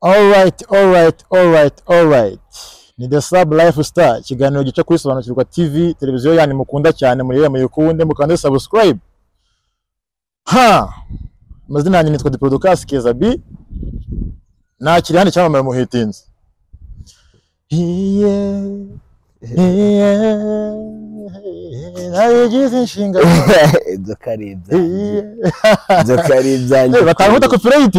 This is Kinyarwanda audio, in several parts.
Alright. Ni The Sub Lifestyle, ikiganiro gice kuri Sobanukirwa TV, televiziyo yani mukunda cyane muri muyikunde mukande subscribe. Mazina yanjye nitwa Diplodocas Keza B. Nakiri hano cyamamara mu hitinze. Nayigize inshinga. Zokaribya. Batahuta copyright.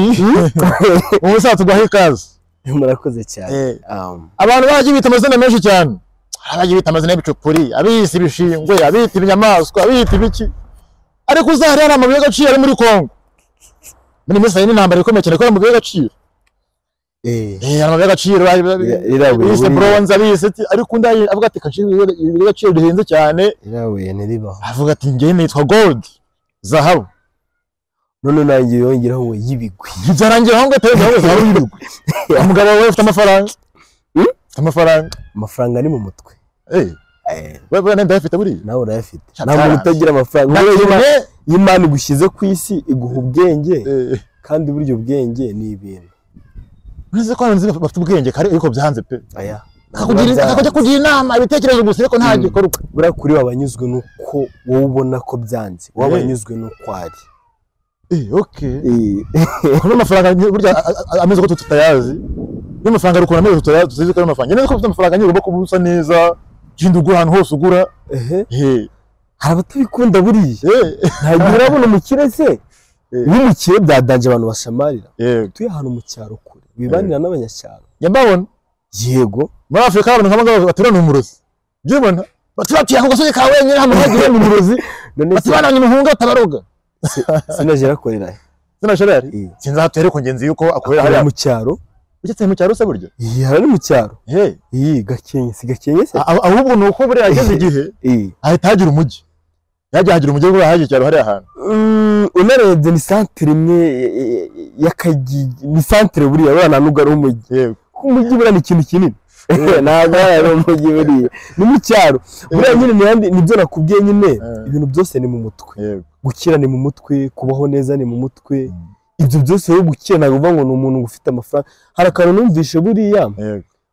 Ubusa tugwaho ikaze. Murakoze cyane. Abantu baje bita amazina menshi cyane. Abaje bita amazina y'ibicupuri, abisi bishingwe, abita ibinyamaswa, abita ibiki. Ariko uzahari ari amabuye y'agaciro ari muri Kongo. Muri Misiri n'intambara ikomeye cyane ko amabuye y'agaciro. Amabuye y'agaciro bise bronze abise ariko ndaye avuga ati agaciro rihenze cyane. Irawe niribaho. Avuga ati ngiye nitwa gold, zahabu. None nangiye yongeraho ngo yibigwi. Byarangiye aho ngatewe aho zahabu yibigwi. Umugabo we ufite amafaranga. Amafaranga ni mu mutwe. Wewe nenda afite buri nawe urayafite. Nta muntu utagira amafaranga. Imana igushize ku isi iguha ubwenge kandi buryo ubwenge ni ibintu. Neze ko nzi bafite ubwenge kare ariko byanze pe. Aya. Akakujya kugira inama ibitekerezo gusa ariko nta gikorwa. Bura kuri wabanyuzwe nuko wowe ubona ko byanze. Wabanyuzwe nuko ari. Kuno mafaranga burya ameze ko tutayazi. Ni mafaranga ruko ameze tutayazi tuzize ko amafaranga. Neze ko ufite amafaranga nyine ugomba kubusa neza. Kindu ugura ahantu hose ugura. Hari abatabikunda buriye. Ntagira urabona umukire se. N'umukire byadanje abantu bashamarira. Tuye ahantu mu cyaro kure. Bibanira n'abanyacyaro. Yambabona. Yego. Muri Afrika abantu nk'abagabo baturana umurozi. Byibona. Batubatiye ako gasozi ka wenyine hamwe hagiye mu murozi. Batubana umuhunga tabaroga. Sinajera korera. Sinajera. Sinzatere ko ngenzi yuko akorera hariya mu cyaro. Ugeze mu cyaro se buryo? Hari mu cyaro. Gakenye se. Ahubwo nuko buri yageze igihe. Ahita hagira umujyi. Yagiye umujyi bwo hagiye cyaro hari ahantu. Unarebye ni centre imwe yakagi ni centre buri abana nugara umujyi. Umujyi bura ni ikintu kinini. Ntabwo ari umujyi buri. Ni mu cyaro. Buri nyine nibyo nakubwiye nyine ibintu byose ni mu mutwe. Gukira ni mu mutwe, kubaho neza ni mu mutwe. Ibyo byose yo gukira ntabwo ngo ni umuntu ufite amafaranga. Hari akantu numvishe buriya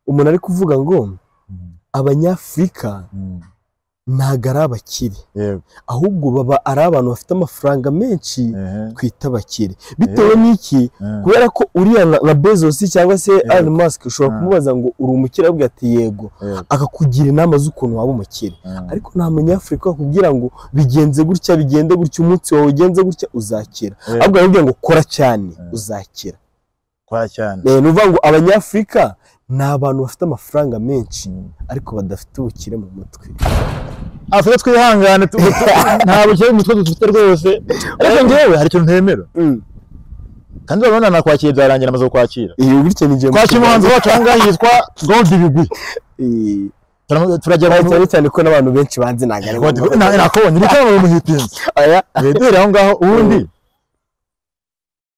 umuntu ari kuvuga ngo Abanyafrika ntago ari abakire, ahubwo baba ari abantu bafite amafaranga menshi twita abakire. Bitewe n'iki? Kubera ko uriya nka Bezos cyangwa se Elon Musk ushobora kumubaza ngo uri umukire avuga ati yego, akakugira inama z'ukuntu waba umukire. Ariko nta Munyafrika akubwira ngo bigenze gutya bigende gutya umunsi wawe ugenze gutya uzakira. Ahubwo aravuga ngo kora cyane uzakira. Kora cyane. Nuvuga ngo Abanyafrika ni abantu bafite amafaranga menshi ariko badafite ubukire mu mutwe. Afite twihangane nta bukire mu mutwe dufite rwose. Ariko ngewe hari ikintu ntemera. Kandi babona nakwakira byarangira amaze kwakira. Bityo ni ngiye kwakira umuhanzi wacu ahangaha yitwa Gold Bigwi. Turajya cyane ko n'abantu benshi banze nagare. Nakobonye ni cyane mu hitinze. Dore aho ngaho ubundi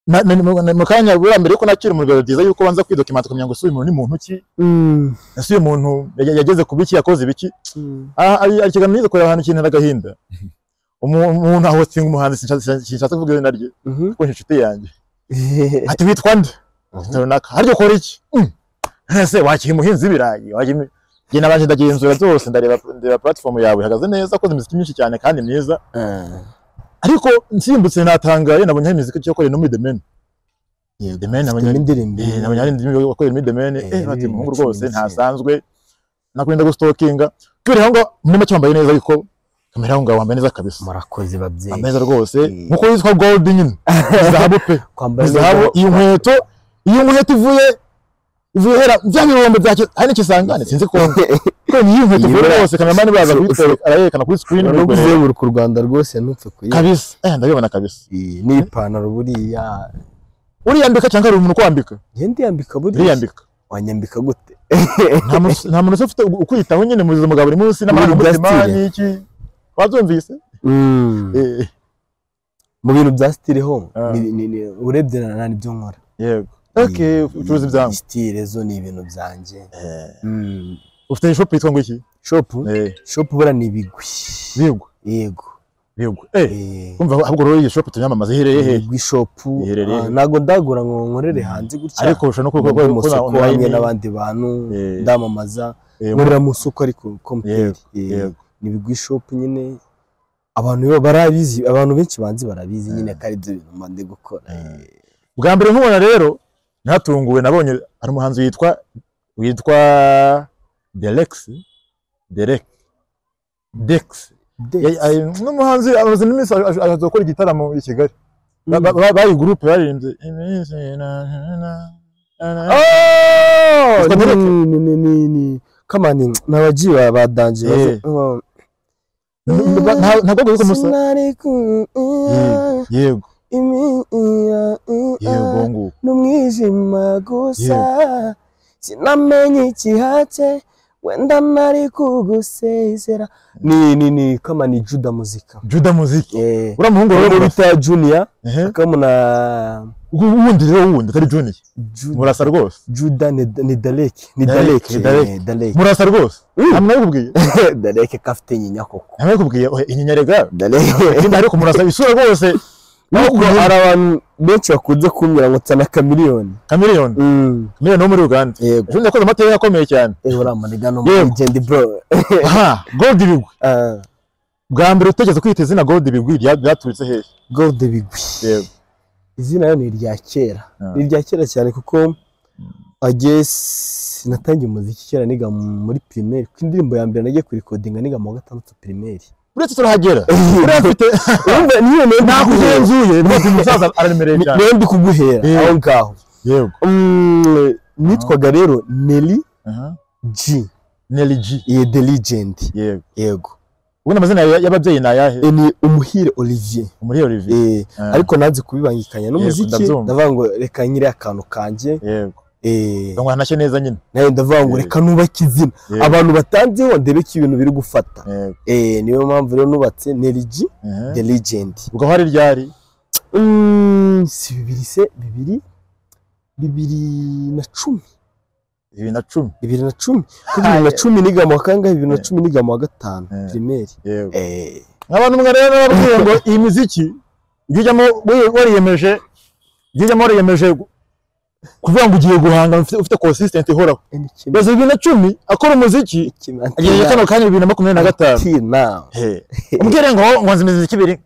mu kanya bura mbere ko nakira mu rwego byiza yuko banza kwidokimenta kumenya ngo suye umuntu ni muntu ki. Nasuye umuntu yageze kubiki yakoze biki. Ari kiganiro nize kureba ahantu kintu n'agahinda. Umuntu aho tsinga umuhanzi sinshatse kuvuga izina rye ko inshuti yanjye. Ati witwa nde? Runaka. Haryo kora iki? Ese wakiye muhinzi birayi, wakiye gena baje ndagenzura zose ndareba platform yawe ihagaze neza ko imiziki myinshi cyane kandi myiza. Ariko nsimbutse natangaye nabonye imiziki cyo korera no muri The Men. The Men nabonye indirimbo. Nabonye ari indirimbo yo korera muri The Men. Bati umuhungu rwose ntasanzwe. Nakwenda gustokinga. Kuri ngo muri make wambaye neza ariko kamera ngo wambaye neza kabisa. Murakoze babyeyi. Ameza rwose nkuko yitwa Gold nyine. Zahabu pe. Zahabu iyo nkweto ivuye hera byabirombe byacyo hari n'ikisangane sinzi ko ni iyo nkweto rwose kameramani baza kwitera ayerekana kuri screen no kuzenguruka u Rwanda rwose nupfe kuyi kabisa. Ndabibona kabisa. Ni ipantaro buriya uriyambika cyangwa ari umuntu kwambika? Ndiyambika buriya. Uriyambika wanyambika gute? Nta muntu ufite ukwitaho nyine mu buzima bwa buri munsi n'amarangamutima n'iki wabyumvise. Mu bintu bya style ho urebye nani byo nkora. Yego. Ucuruza ibyango. Style zo ni ibintu byanjye. Ufite shop yitwa ngo iki? Shop bura ni Bigwi. Bigwi. Yego. yego kumva ahubwo rero iyi shop tunyamamaza iherereye he bishop nago ndagura ngo nkorere hanze gutya ariko usha no kuko online n'abandi bantu ndamamaza nkorera mu soko ariko compare ni bishop nyine abantu barabizi abantu benshi banzi barabizi nyine kari byo bintu mande gukora bwa mbere nkubona rero natunguwe nabonye ari umuhanzi witwa Dex n'umuhanzi amaze n'imisi azokora igitaramo i Kigali bari groupe baririmbye ni kamani nabaji badanje ntabwo guko musa yego ngo numwijima gusa sinamenye ikihatse wenda nari kugusezera ni kama ni Juda Muzika ura muhungu rero bita Junior akamuna wundi atari Junior murasa rwose Juda ni Dalek murasa rwose amwe kubwiye Dalek kafite nyinya koko amwe kubwiye inyinya rega Dalek ariko murasa isura rwose nuko arabantu benshi bakunze kumira ngo tsana Chameleone no muri Uganda ejo ndakoze amateka akomeye cyane uramaniga no legend bro Gold Bigwi bwa mbere utegeze kwita izina Gold Bigwi ryaturitse hehe Gold Bigwi izina yo ni rya kera cyane kuko natangiye umuziki kera niga muri primaire ku indirimbo ya mbere nagiye kuri recording niga mu 6 primaire uretse turahagera urafite umva niyo nakugenzuye rwose umusaza araremereye cyane ndi kuguhera aho ngaho yego nitwaga rero Nelly G ye the legend yego ubona amazina y'ababyeyi nayahe ni Umuhire Olivier ariko nazi kubibangikanya n'umuziki ndavuga ngo reka nyire akantu kanje yego ngo nashye neza nyine nayo ndavuga ngo reka nubake izina abantu batanzeho ndebeke ibintu biri gufata niyo mpamvu rero nubatse Nelly G the legend ubwo hari ryari si bibiri 2010 2010 niga mu kangahe 2010 niga mu 5 primaire abantu mwe rero babwiye ngo iyi muziki ujyamo wariyemeje kuvuga ngo ugiye guhanga ufite consistent ihoraho base 2010 akora umuziki agiye kano kanya 2025 umbwire ngo nzi imiziki ibiri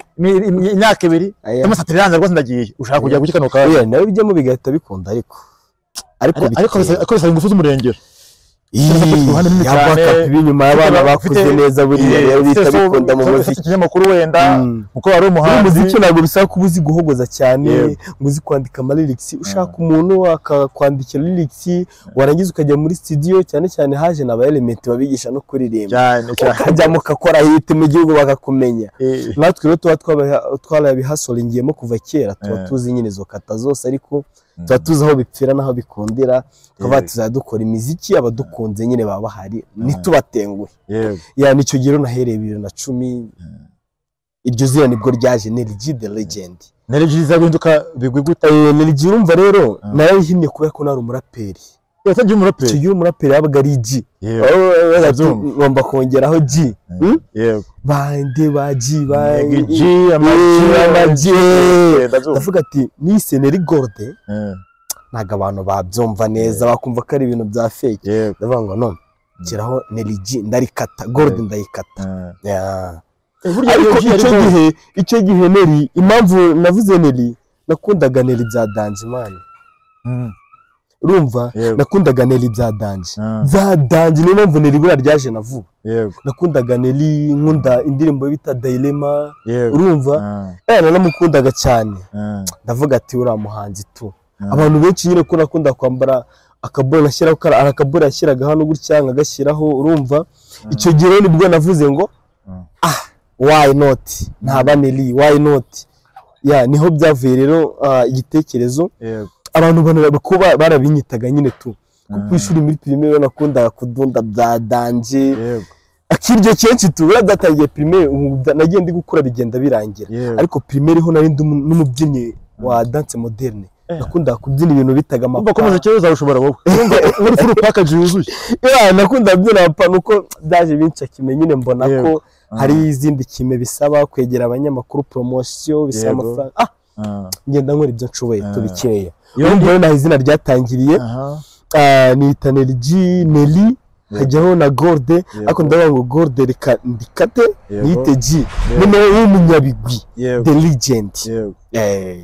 imyaka ibiri amasatiriranza rwose ndagiye ushaka kujya guki kano kanya nawe bijyamo bigahita bikunda ariko bisa ingufu z'umurengero yabaka ibinyuma y'abana bakuze neza buriya rero bita bikunda mu muziki kinyamakuru wenda uko ari umuhanzi umuziki ntabwo bisaba kuba uzi guhogoza cyane ngo uzi kwandika ama lyrics ushaka umuntu akakwandikira lyrics warangiza ukajya muri studio cyane haje na ba element babigisha no kuririmba ukajya mukakora hit mu gihugu bakakumenya natwe rero twarabihasolingiyemo kuva kera tuba tuzi nyine zo kata zose ariko tuba tuzi aho bipfira naho bikundira tukaba tuzadukora imiziki abadukunze nyine baba bahari nitubatenguhe nicyo giro nahereye 2010 iryo zira nibwo ryaje Nelly G the legend Nelly G zaguhinduka bigwi gute Nelly G urumva rero nayo himye kubera ko nari umuraperi yatajye umuraperi yabaga ari G ngomba kongeraho G bande ba G amaji ndavuga ati nise Nelly Gold naga abantu babyumva neza bakumva ko ari ibintu bya fake ndavuga ngo none kiraho Nelly G ndarikata Gold ndayikata ariko icyo gihe Nelly impamvu navuze Nelly nakundaga Nelly bya Danjimani urumva nakundaga Nelly bya Danje niyo mpamvu Nelly bura ryaje navuga nakundaga Nelly nkunda indirimbo bita Dilemma urumva nanamukundaga cyane ndavuga ati ura muhanzi tu abantu benshi nyine ko nakunda kwambara akabora nashyiraho akabora yashyiraga hano gutya ngagashyiraho urumva icyo gihe nibwo navuze ngo why not ntaba Nelly why not niho byavuye rero igitekerezo abantu kuba barabinyitaga nyine tu kuko ishuri muri primaire nakundaga kudunda bya Danje akiryo kenshi tu uradatangiye primaire nagiye ndi gukura bigenda birangira ariko primaire ho nari n'umubyinnyi wa dance moderne nakunda kubyina ibintu bitaga amapa bakomeza cyo ushobora wowe muri full package yuzuye nakunda kubyina amapa nuko byaje binca kimenye nyine mbona ko hari izindi kime bisaba kwegera abanyamakuru promotion bisaba amafaranga ngenda nkora ibyo nshoboye tubikeya iyo mbona naho izina ryatangiriye ni Tanergy Nelly hajyaho na Gorde ariko ndavuga ngo Gorde reka ndikate nite G none w'umunyabigwi the legend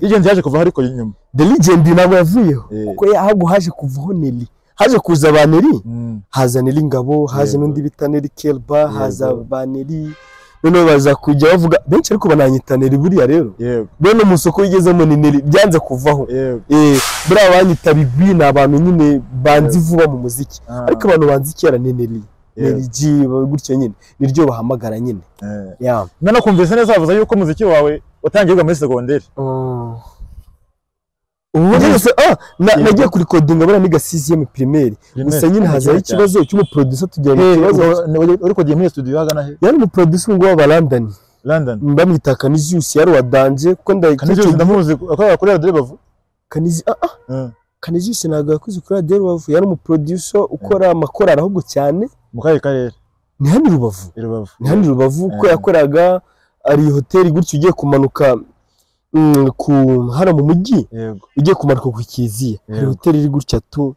legend yaje kuva ariko nyuma the legend nabo yavuyeho kuko ahubwo haje kuvaho Nelly haje kuza Baneri haza Nelly Ngabo haje n'undi bita Nelly Kelba haza Baneri none baza kujya bavuga benshi ariko bananyita Nelly buriya rero bene mu soko yigezemo ni Nelly byanze kuvaho buriya banyita bigwi ni abantu nyine banzi vuba mu muziki ariko abantu banzi kera ni Nelly G gutyo nyine niryo bahamagara nyine nana kumvise neza bavuze yuko muziki wawe watangirwa muri secondaire ubu nese nagiye kuri codinga bana niga 6e primaire gusa nyine hazaho ikibazo cy'umu producer tugenda ikibazo uri kodiye muri studio hagana he yari mu producer ngo wa London mbamwita Canisius yari wadanje kuko ndamuzi akora kuri Radio Bavu Canisius naga kuzi kuri Radio Bavu yari mu producer ukora amakorara ahubwo cyane mu karere ni hano Rubavu ko yakoraga ari hotel gutyo ugiye kumanuka ku hano mu mujyi ugiye kumanuka ku Kiliziya hari hotel iri gutya tu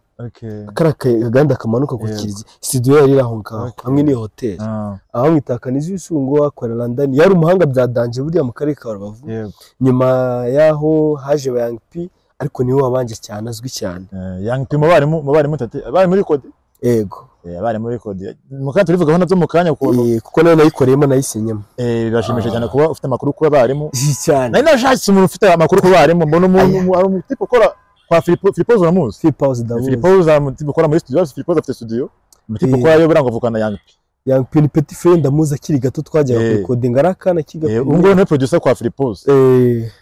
kaganda kamanuka ku Kiliziya studio yari aho ngaho hamwe ni hotel aho mwitakaniza isungo akora London yari umuhanga bya danje buriya mu karere ka Rubavu nyuma yaho haje ba Young P ariko niwe wabanje cyane azwi cyane Young P mu bari tate bari muri code bari muri code mukanya turivugaho nabyo mu kanya kuko nayo nayikoreyemo nayisenyemo birashimisha cyane kuba ufite amakuru kuba barimo cyane nari nashakise umuntu ufite amakuru kuba barimo mbona umuntu ari umutype ukora kwa Philipose uramuzi Philipose ukora muri studio Philipose afite studio umutype ukora yo buranga vukana Young P ni petit frère ndamuzi akiri gato twajyaga kuri coding arakana kiga ubwo ni producer kwa Philipose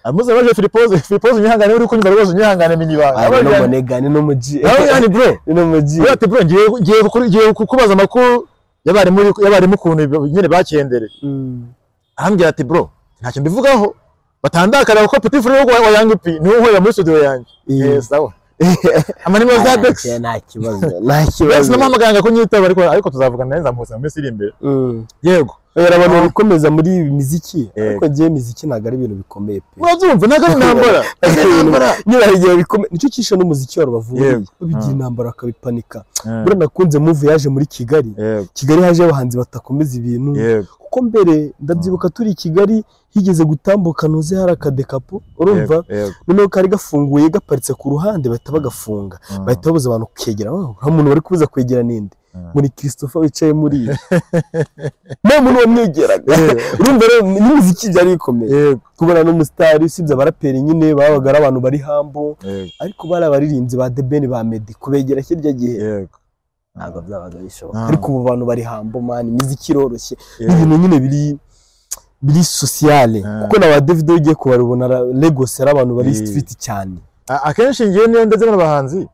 amuze baje Philipose nyihangane uri kunyura rwose nyihangane minibanga no monegane no muji yani bro no muji ati bro ngiye kukubaza amakuru yabari mu kuntu nyine bakendere arambye ati bro ntacyo mbivugaho batandakara ko petit frère wa Young P niwe nkorera muri studio yanjye sawa amani meza Dex nta kibazo n'amaganga ko nyitaba ariko tuzavugana neza mu minsi iri imbere yego abantu bikomeza muri muziki ariko giye muziki naga ari ibintu bikomeye pe urabyumva naga intambara nyira igihe bikomeye nicyo kisho n'umuziki wa Rubavu bigira intambara akabipanika bura nakunze move yaje muri Kigali haje abahanzi batakomeza ibintu kuko mbere ndabyibuka turi i Kigali higeze gutambuka nuze hari akadekapo urumva noneho kari gafunguye gaparitse ku ruhande bahita bagafunga bahita babuza abantu kwegera nta muntu bari kubuza kwegera ninde muri Christopher wicaye muri nta muntu wamwegeraga urumva rero n'umuziki byari bikomeye kubona n'umustar usibye abaraperi nyine babaga ari abantu bari hambo ariko bari abaririmbyi ba The Ben ba Meddy kubegera kirya gihe ntabwo byabaga bishoboka ariko ubu bantu bari hambo man imiziki iroroshye ibintu nyine biri sociale kuko na ba David ugiye kubarubona Lagos ari abantu bari street cyane akenshi ngiye niyo ndetse n'abahanzi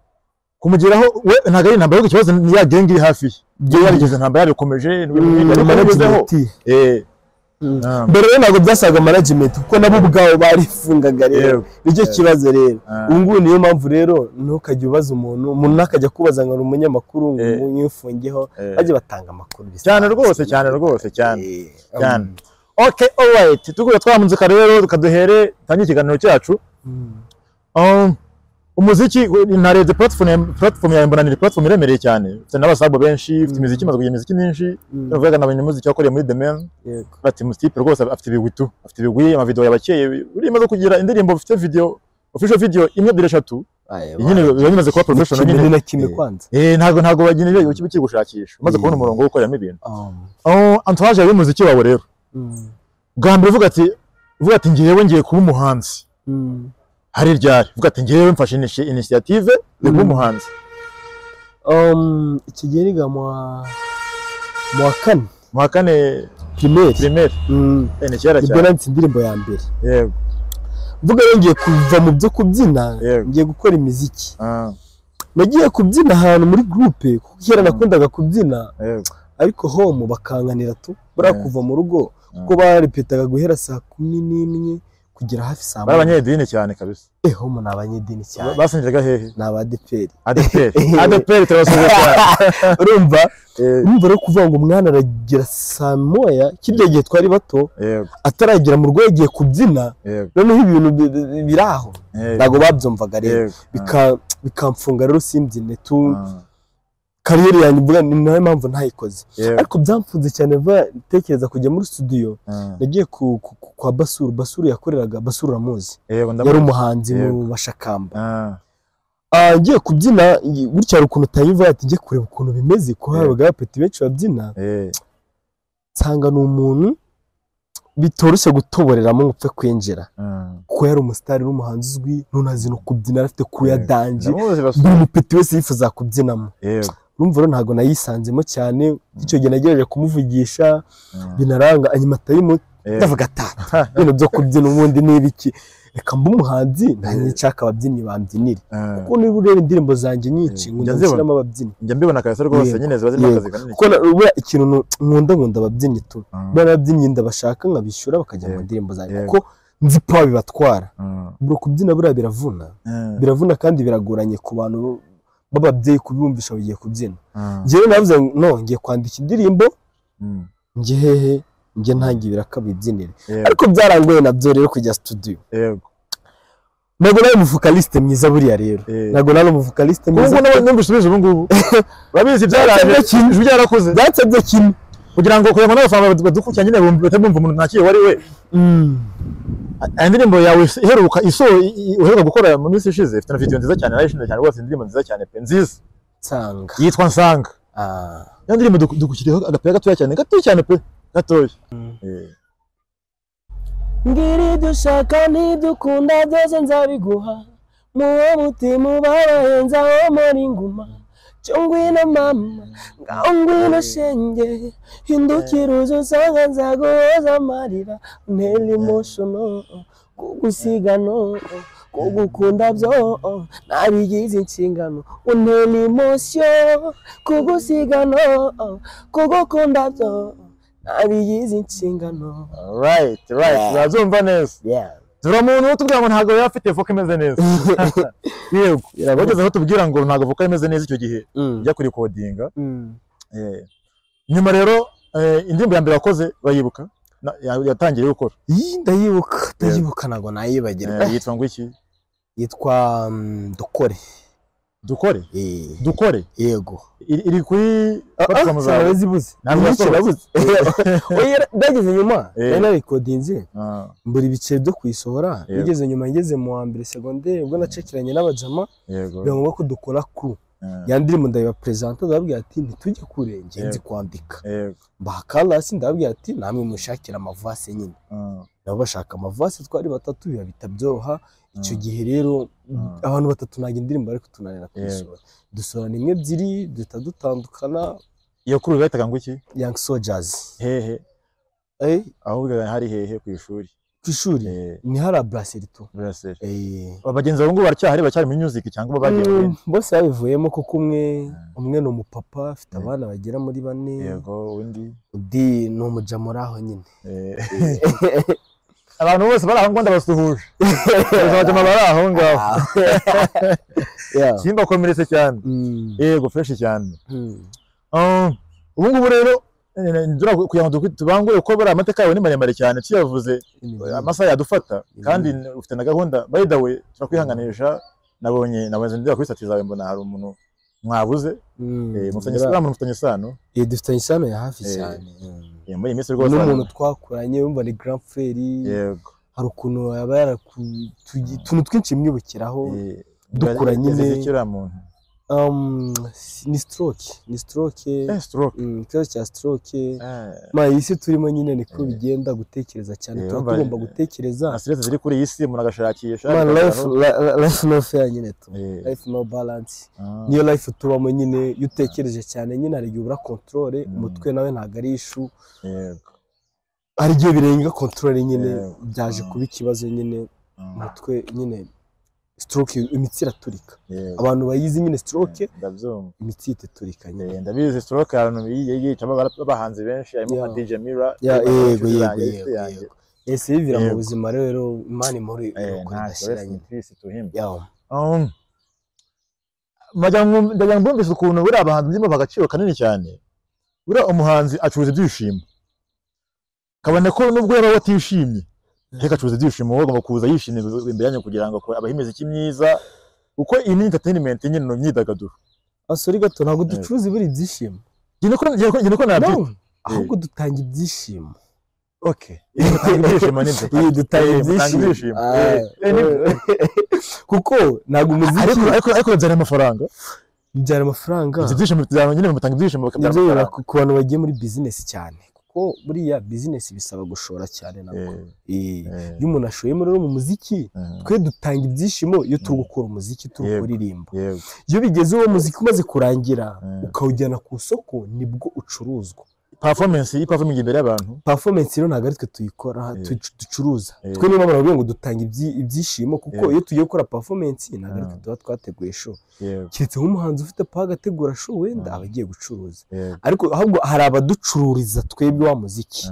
kumugeraho we ntago ari intambara y'ikibazo ni ya gang iri hafi byo yarigeze intambara yarikomeje n'ubigezeho mbere ntabwo byasaga management kuko nabo ubwabo barifungaga rero nicyo kibazo rero ubungubu niyo mpamvu rero ntukajya ubaza umuntu nakajya kubaza ngo umunyamakuru ngo mwifungeho bajye batanga amakuru cyane okay alright tugura twamunze rero kaduhere tangi ikiganiro cyacu umuziki narebye platform ya Mbonanira platform iremereye cyane ufite n'abasabo benshi ufite imiziki maze kugira imiziki myinshi bavuga n'abanye muziki yakoreye muri The Man bati mustipe rwose afite ibigwi ama video yabakeye uri maze kugira indirimbo ufite video official video imwe bire 3 nyine bimaze kuba professional nyine na kimwe kwanza ntago bagira ibyo kiri gushakisha umaze kubona umurongo wo gukoramo ibintu entourage y'umuziki wawe rero bwa mbere uvuga ati ngiye kuba umuhanzi hari ryari uvuga ati ngiye mfashe initiative yo kuba umuhanzi ikigeriga mu wa kane primaire ni cyara cyane ibyo indirimbo ya mbere yego mvuga ngiye kuva mu byo kubyina ngiye gukora imiziki nagiye kubyina ahantu muri groupe kuko kera nakundaga kubyina ariko home bakanganira tu bura kuva mu rugo kuko barepetaga guhera saa 11 kugera hafi saa moya abanyedini cyane kabisa homo n'abanyedini cyane basenjeraga hehe n'abadeperi adeperi turabasubiza cyane urumva rero kuvuga ngo umwana aragira saa moya kirya gihe twari bato ataragira mu rugo yagiye kubyina noneho ibintu biraho ntago babyumvaga rero bikamfunga rero simbyine tu kariyeri yanjye mvuga ni nayo mpamvu ntayikoze ariko byamfunze cyane tekereza kujya muri studio nagiye kwa Basuru yakoreraga Basuru Ramuzi yari umuhanzi mu bashakamba ngiye kubyina gutya hari ukuntu utayiva ati ngiye kureba ukuntu bimeze ko habaga abapeti benshi babyina nsanga ni umuntu bitoroshye gutoboreramo ngo upfe kwinjira kuko yari umusitari n'umuhanzi uzwi ntunazi no kubyina afite kuya danje buri mupeti wese yifuza kubyinamo urumva rero ntabwo nayisanzemo cyane icyo gihe nagerageje kumuvugisha binaranga anyuma atayimo ndavuga atata ibintu byo kubyina ubundi n'ibiki reka mba umuhanzi nshaka ababyinnyi bambyinire kuko niba ureba indirimbo zanjye nyinshi nkunda gushyiramo ababyinnyi njya mbibona kabisa rwose nyine ziba zirimo akazi kanini kuko ikintu nkunda ababyinnyi tu bari ababyinnyi ndabashaka nkabishyura bakajya mu ndirimbo zanjye kuko nzi pawa bibatwara bro kubyina buriya biravuna kandi biragoranye ku bantu bababyeyi kubumvisha bagiye kubyina njyewe navuze no ngiye kwandika indirimbo njye hehe njye ntangiye birakabibyinire ariko byarangoye nabyo rero kujya studio ntabwo nari umuvokaliste mwiza buriya rero ntabwo nari umuvokaliste mwiza kuko n'ubisubizo ubu ngubu babizi byaraje ijwi ryarakoze byatsabye kimwe kugira ngo kugira n'abafana badukurikira nyine batabumva umuntu ntakiye wari we indirimbo yawe iheruka uheruka gukora mu minsi ishize ifite na video nziza cyane narishimye cyane rwose indirimbo nziza cyane pe nziza nsanga yitwa Nsanga ya ndirimbo dukukiriyeho agapira gatoya cyane pe gatoya ngiri dushaka ntidukunda byose nzabiguha muwo mutima ubabahenza wo muri nguma cyo ngwino mama ngaho ngwino shenge hindukira uze usanga nzaguhoza amarira ntera emotional kugusigano kugukunda byo nabigize inshingano untera emotion kugusigano kugukunda byo nabigize inshingano right urazumva neza Zura muntu utubwira ngo ntago yafite voka imeze neza yego bageze aho tubwira ngo ntago voka imeze neza icyo gihe ujya kuri codinga nyuma rero indirimbo ya mbere wakoze bayibuka yatangiye gukora ndayibuka nago nayibagirwa yitwa ngo iki yitwa dukore yego iri kuri platform zawe zibuze oya ndageze nyuma nari recordinze mburi bice byo kuyisohora bigeze nyuma ngeze mu wa mbere secondaire ubwo nacekiranye n'abajama byangombwa ko dukora crew yandirimo ndabiba presenter ndababwira ati ntitujye kure ngenzi kwandika bakalasi ndababwira ati namwe mushakira amavase nyine nabo bashaka amavase twari batatu biba bitabyoroha icyo gihe rero abantu batatu nage indirimbo ariko tunanira kwisura dusorana imwe ebyiri dutandukana iyo kuri bayitaga ngo iki Young Soldiers hehe ahubwo hari hehe ku ishuri ni hari brasserie tu abagenzi abo ngo baracyari mu music cyangwa bagiye bose babivuyemo kuko umwe ni umupapa afite abana bagera muri 4 yego undi ni umujamuraho nyine abantu bose bari aho ngo ndabasuhuje bazajama bari aho ngaho simba komeretse cyane yego fresh cyane ubu ngubu rero ndura kugira ngo tubangure uko bari amateka yawe ni maremare cyane tuyavuze amasaha yadufata kandi ufite na gahunda by the way turakwihanganisha nabaze ndira kuri stati zawe mbona hari umuntu mwabuze mufitanye isano dufitanye isano ya hafi cyane muri iminsi rwose n'umuntu twakuranye wumva ni grand frère yego hari ukuntu yaba tuntu twinshi mwibukiraho dukura nyine ni stroke ikibazo cya stroke isi turimo nyine niko bigenda gutekereza cyane tuba tugomba gutekereza stress ziri kuri iyi si umuntu agashakisha life no fair nyine tu life no balance niyo life tubamo nyine iyo utekereje cyane nyine hari igihe ubura control umutwe nawe ntabwo ari issue hari igihe birenga control nyine byaje kuba ikibazo nyine umutwe nyine stroke imitsi iraturika abantu bayizi nyine stroke imitsi itaturika nyine ndabizi stroke abantu yicamo bahanze benshi harimo DJ Mira yego ese bivira mu buzima rero Imana muri ndashiranye Chris tuhimba ndagira ngo mbese ukuntu buri abahanzi ndimo bagaciro kanini cyane buri umuhanzi acuruza ibyishimo kabone ko nubwo yaba watishimye reka acuruza ibyishimo wowe ugomba kuza yishimye imbere yanyu kugira ngo abahimeze iki myiza uko iyi ni entertainment nyine no myidagaduro asori gato ntabwo ducuruza ibiri ibyishimo ngene ko nabyo ahubwo dutanga ibyishimo okay ibyishimo ni iyi dutanga ibyishimo kuko ntabwo umuziki ariko byara amafaranga ibyishimo byaro nyine mutanga ibyishimo bakabyara ku bantu bagiye muri business cyane kuko buriya business bisaba gushora cyane nabwo iyo umuntu ashoye muri mu muziki twe dutanga ibyishimo iyo turi gukora umuziki turi kuririmba iyo bigeze uwo muziki umaze kurangira ukawujyana ku isoko nibwo ucuruzwa performance imbere y'abantu performance rero ntabwo ari twe tuyikora ducuruza twe niba baravuga ngo dutanga ibyishimo kuko iyo tugiye gukora performance ntabwo ari twe tuba twateguye show keretse nk'umuhanzi ufite pa agategura show wenda aba agiye gucuruza ariko ahubwo hari abaducururiza twebwe wa muziki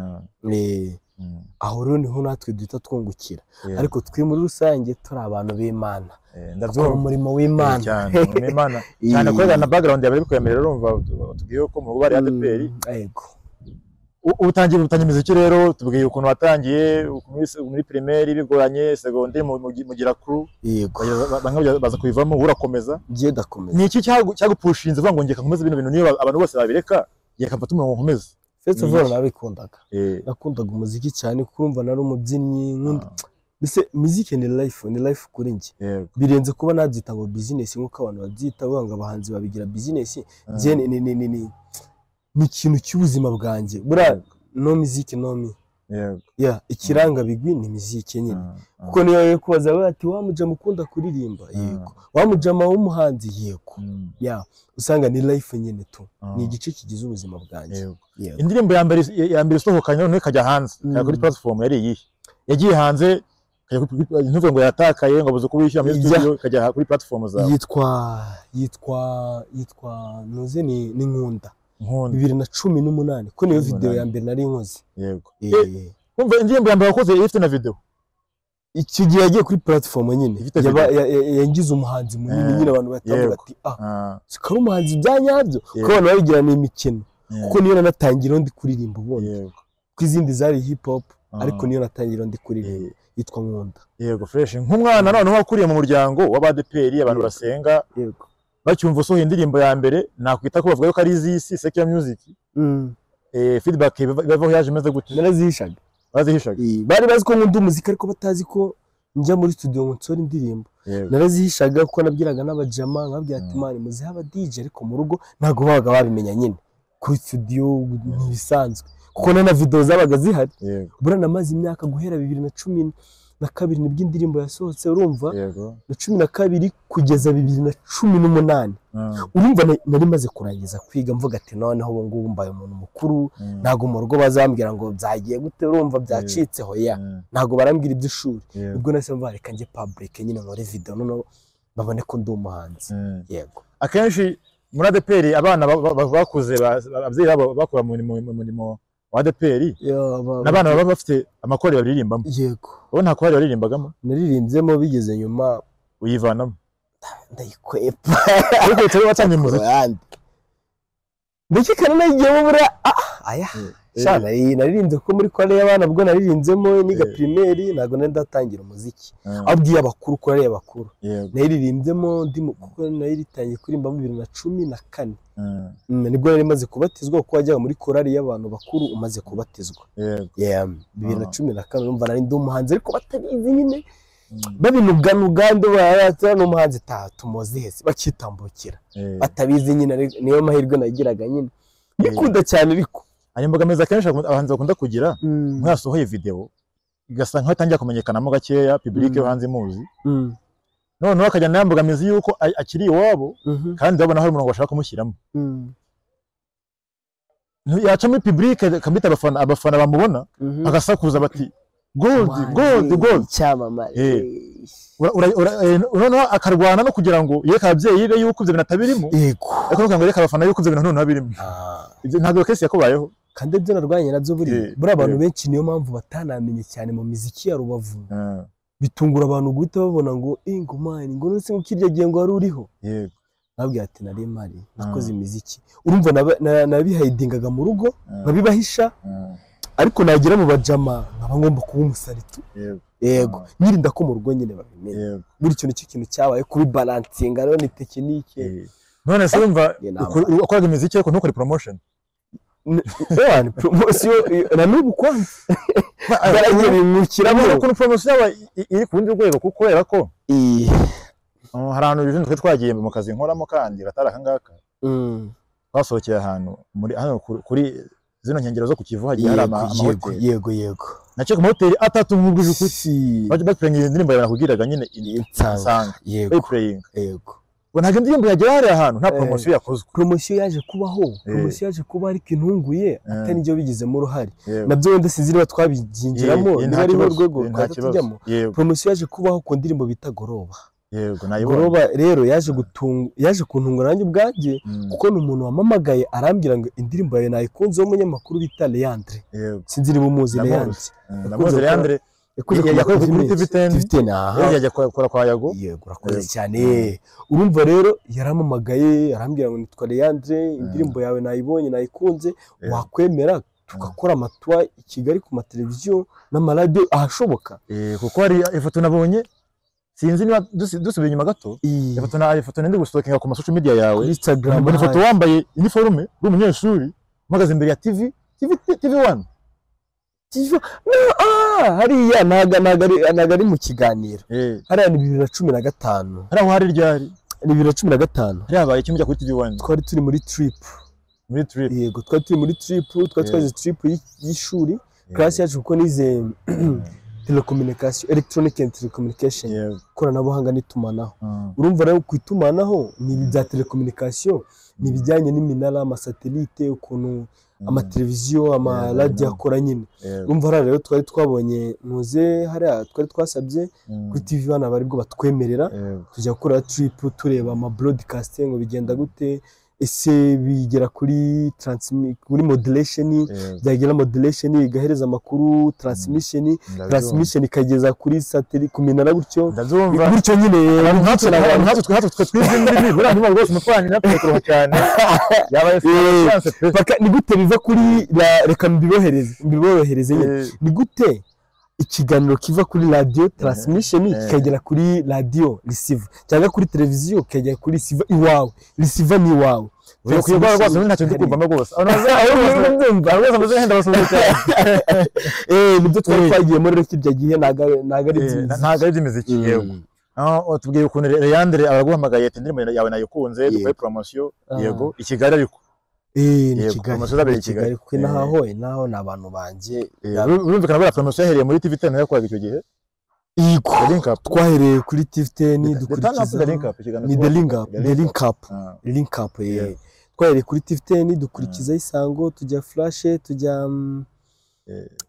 aho rero niho natwe duhita twungukira ariko twe muri rusange turi abantu b'Imana ndabyo umurimo w'Imana cyane ko na background yawe bikwemerera urumva tubwiye ko mu bari ADPR yego utangiye imiziki rero tubwiye ukuntu watangiye muri primaire bigoranye secondaire mugira crew yego bamwe baza kuyivamo urakomeza ngiye dakomeza ni iki cyagupushinze vuga ngo ngiye nkomeza ibintu niyo abantu bose babireka yakafata umuntu nkomeza First of all nabikundaga nakundaga umuziki cyane kurumva nari umubyinnyi nkunda bise music ni life kuri nje birenze kuba nabyita ngo business nkuko abantu babyita banga abahanzi babigira business je ni ikintu cy'ubuzima bwanjye bura no music no me ikiranga bigwi ni muziki nyine kuko niyo yo kubaza ati wamuja mukunda kuririmba yego wamujama w'umuhanzi yego usanga ni life nyine tu ni igice kigize ubuzima bwanjye indirimbo ya mbere isohokanye none kajya hanze kuri platform yari iyi yagiye hanze ntuvuge ngo yatakaye ngo buze kubishyira muri studio kajya kuri platform zawe yitwa nuze ni nkunda 2018 ko niyo video ya mbere nari nkoze yego umva indirimbo ya mbere wakoze ifite na video iki gihe yagiye kuri platform nyine yangize umuhanzi munini nyine abantu batavuga ati sikaba umuhanzi byanyabyo ko abantu babigira ni imikino kuko niyo natangira ndi kuririmba ubundi kwizindi zari hip hop ariko niyo natangira ndi kuririmba yitwa nkunda yego fresh nk'umwana none wakuriye mu muryango w'ADPR abantu basenga yego bacyumva so indirimbo ya mbere nakwita ko bavuga ko ari izisi secular music feedback bavaho yaje meze gute narazihishaga bari bazi ko nkunda umuziki ariko batazi ko njya muri studio ngo nsore indirimbo narazihishaga kuko nabwiraga n'abajama nkabwira ati mani muzi haba DJ ariko mu rugo ntago babaga babimenya nyine kuri studio bisanzwe kuko na video zabaga zihari bura namaze imyaka guhera 2012 nibwo indirimbo yasohotse urumva na 12 kugeza 2018 urumva nari maze kurangiza kwiga mvuga ati noneho ubu ngubu mbaye umuntu mukuru ntago mu rugo bazambwira ngo byagiye gute urumva byacitseho ntago barambwira iby'ishuri ubwo nase mva reka nge public nyine nkore video none babone ko ndi umuhanzi yego akenshi muri ADPR abana bakuze abavyeyi babo bakora mu murimo wa ADPR n'abana baba bafite amakorero baririmbamo yego wowe nta korero baririmbagamo naririmbyemo bigeze nyuma uyivanamo ndayikwepa ariko turi watanye muziki ndetse kana nagiye bura aya shana naririmbye ko muri korero y'abana bwo naririmbyemo niga primaire ntago ndatangira umuziki abwiye abakuru korero y'abakuru naririmbyemo ndimo kuko nariritangiye kuririmba mu 2014 nibwo nari maze kubatizwa kuko wajyaga muri korari y'abantu bakuru umaze kubatizwa 2014 numva nari ndi umuhanzi ariko batabizi nyine babinuganda barata n'umuhanzi tumuzi hese bakitambukira batabizi nyine niyo mahirwe nagiraga nyine bikunda cyane ariko ari mbogamiza kenshi abahanzi bakunda kugira mwasohoye video igasa nkaho itangiye kumenyekanamo gakeya public yo hanze muzi none bakajya nambogamizi yuko akiri iwabo kandi babona hari umuntu bashaka kumushyiramo yaca muri public kamita abafana bamubona bagasakuza bati gold cyamamare urano akarwana no kugira ngo yeka abavyeyi be yuko ivyo bintu atabirimo yego ariko ngo yeka abafana yuko ivyo bintu none babirimo ibyo ntabwo kesi yakubayeho kandi ibyo narwanye nabyo buri abantu benshi niyo mpamvu batanamenye cyane mu miziki ya Rubavu bitungura abantu guhita babona ngo ingomani ngo nuse ngo kirya gihe ngo wari uriho yego nabwiye ati nari mari nakoze imiziki urumva nabihayidingaga mu rugo babibahisha ariko nagira mu bajama nkaba ngomba kuba umusaritu yego nyirinda ko mu rugo nyine babimenye buri kintu cyabaye kubi balancinga rero ni tekinike none se urumva ukora imiziki ariko ntukore promotion yani promotion na nubu kwanza baragera imukiramo ukuntu promotion yaba iri ku rundi rwego kuko kubera ko hari ahantu ibintu twagiye mu kazi nkoramo kandi gatara kangaka twasohokeye ahantu muri hano kuri zino nkengero zo ku Kivu hagiye hari amahoteli yego nace ku mahoteli atatu mubwije ukuti baprenge indirimbo yawe nakugiraga nyine insanga yego yego ntabwo indirimbo yagera hari ahantu nta promotion yakozwe promotion yaje kubaho promotion yaje kuba ariko intunguye atari nibyo bigizemo uruhari nabyo wenda sinzi niba twabiginjiramo niba ari urwego twatujyamo promotion yaje kubaho ku ndirimbo bita Goroba yego nayibona Goroba rero yaje kuntungura nanjye ubwanjye kuko n'umuntu wamamagaye arambwira ngo indirimbo yawe nayikunze w'umunyamakuru bita Leandre sinzi niba umuzi Leandre yakoze kuri TV10 yajya gukora kwa Yago yego urakoze cyane urumva rero yaramamagaye arambwira ngo nitwa Leandre indirimbo yawe nayibonye nayikunze wakwemera tugakora amatwa i Kigali ku mateleviziyo n'amaradio ahashoboka kuko hari ifoto nabonye sinzi niba dusubiye inyuma gato ifoto ndi gustokinga ku social media yawe Instagram mbona ifoto wambaye uniforme y'umunyeshuri mpagaze imbere ya TV1 hariya ntago ari mu kiganiro hariya ni 2015 hariya hari ryari ni 2015 yabaye kimujya kuri TV1 twari turi muri trip yego twari turi muri trip twari twaje trip y'ishuri class yacu kuko nize telecommunication electronic and telecommunication koranabuhanga n'itumanaho urumva rero ku itumanaho ni bya telecommunication ni bijyanye n'iminara amasatelite ukuntu amateleviziyo amaradio akora nyine urumva rero twari twabonye nuze hariya twari twasabye kuri TV1 bari bwo batwemerera tujya gukora trip tureba ama broadcasting ngo bigenda gute ese bigera kuri kuri modulation byagera modulation igahereza amakuru transmission ikageza kuri satellite kuminara gutyo gutyo nyine natwe twize muri bura niba rwose mutwanye natwe cyane yabaye chance ni gute biva kuri reka mbiborohereze nyine ni gute ikiganiro kiva kuri radio transmission kikagera kuri radio receiver cyangwa kuri televiziyo kikagera kuri receiver iwawe receiver ni iwawe kuyobora rwose ntacyo ndikumva rwose rwose amaze henda basohoye cyane nibyo twagiye muri kirya gihe ntago ari by'imiziki yego tubwiye ukuntu Leandre araguhamagaye ati indirimbo yawe nayikunze dukore promotion yego i Kigali ariko ni Kigali kuko naho n'abantu banje urumvikana bwa promotion yahereye muri TV10 yakoraga icyo gihe twahereye kuri TV10 dukurikiza ni The Link Up twahereye kuri TV10 dukurikiza Isango tujya Flash tujya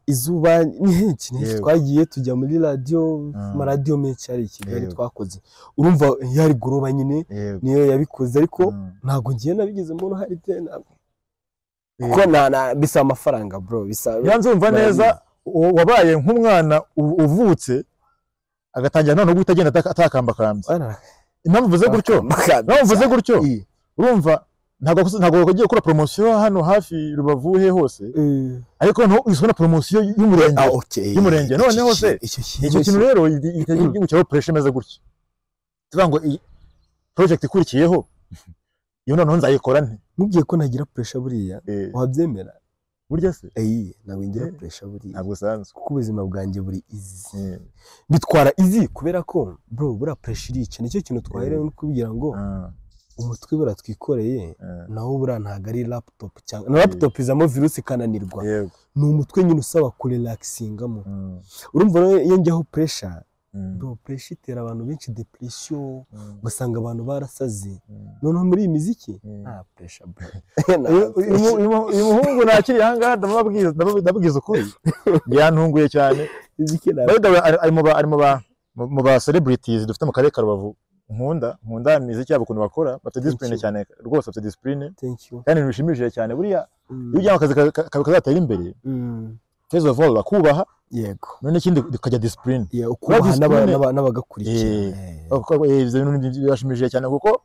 Izuba ni henshi twagiye tujya muri radio radio menshi ari Kigali twakoze urumva yari Goroba nyine niyo yabikoze ariko ntago ngiye nabigezemo uruhare tena kuko bisa amafaranga bro bisa yanzumva neza wabaye nk'umwana uvutse agatangira none guhita agenda atakambakambye impamvu mvuze gutyo urumva ntago ugiye gukora promotion hano hafi Rubavu he hose ariko no isona promotion y'umurenge none hose icyo kintu rero igihugu cyaho pressure meze gutyo tuvuga ngo project ikurikiyeho iyo none nzayikora nte mugiye ko nagira pressure buriya wabyemera burya se nawe ngira pressure buriya ntabwo sanzwe kuko ubuzima bwanjye buri easy bitwara easy kubera ko bro bura pressure irica nicyo kintu twaherewe no kubigira ngo umutwe buratwikoreye naho bura ntago ari laptop cyangwa na laptop izamo virus ikananirwa ni umutwe nyine usaba kurelaxingamo urumva rero iyo njyaho pressure bro pressure itera abantu benshi depression ugasanga abantu barasaze noneho muri iyi miziki pressure uyu muhungu nakiri hanga ndababwiza ukuri yantunguye cyane ari mu ba celebrities dufite mu karere ka Rubavu nkunda imiziki yabo ukuntu bakora bafite discipline cyane rwose bafite discipline kandi bishimishije cyane buriya iyo ujya akazi kazatera imbere first of all bakubaha yego none ikindi ukajya discipline ukubaha n'abagakurikira ibyo bintu birashimishije cyane kuko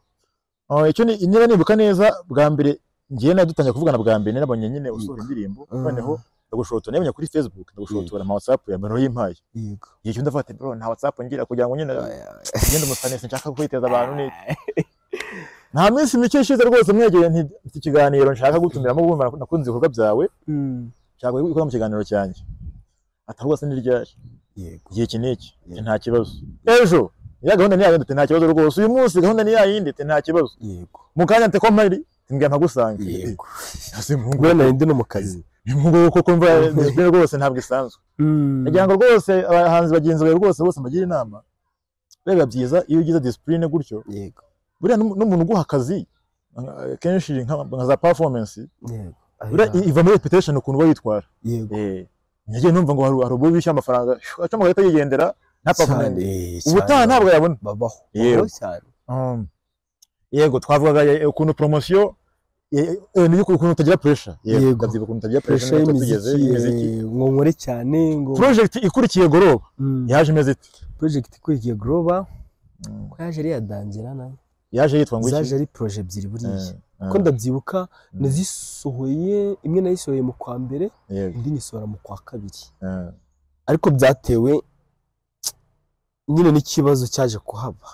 icyo niba nibuka neza bwa mbere ngiye nadutangiye kuvugana bwa mbere nabonye nyine usohora indirimbo noneho ndagushotora nabonye kuri Facebook ndagushotora ama WhatsApp ya mbere yimpaye yego igihe ndavuga ati bro nta WhatsApp ngira kugira ngo nyine ngende umusanese nshaka kwiteza abantu ni nta minsi mike ishize rwose mwegeye nti ikiganiro nshaka gutumiramo bumva nakunze ibikorwa byawe nshaka gukora mu kiganiro cyanjye atarwose n'iryari yego igihe kiniki nta kibazo ejo ya gahunda ni yayindi nta kibazo rwose uyu munsi gahunda ni yayindi nta kibazo yego mukanya nte ko mpari ngiye mpagusanga yego hasi mungu narindi no mu kazi mungu kuko mva discipline rwose ntabwo isanzwe nagira ngo rwose abahanzi bagenzi bawe rwose bose bagira inama reba byiza iyo ugize discipline gutyo yego buriya n'umuntu uguha akazi kenshi nka za performance yego buriya iva muri reputation ukuntu uba witwara yego nyagiye numva ngo hari ubu bishyura amafaranga aca mu gahita yigendera nta performance ubutaha ntabwo yabona babaho cyane yego twavugaga ukuntu promotion ni ukuntu utagira pressure yego ndabyibuka ukuntu utagira pressure n'uko tugeze imiziki ngo nkore cyane ngo project ikurikiye Goroba yaje imeze ite project ikurikiye Goroba ko yaje ari yadangira nayo yaje yitwa ngo iki zaje ari projet ebyiri buriya ko ndabyibuka nazisohoye imwe nayisohoye mu kwa mbere indi nisohora mu kwa kabiri ariko byatewe nyine n'ikibazo cyaje kuhaba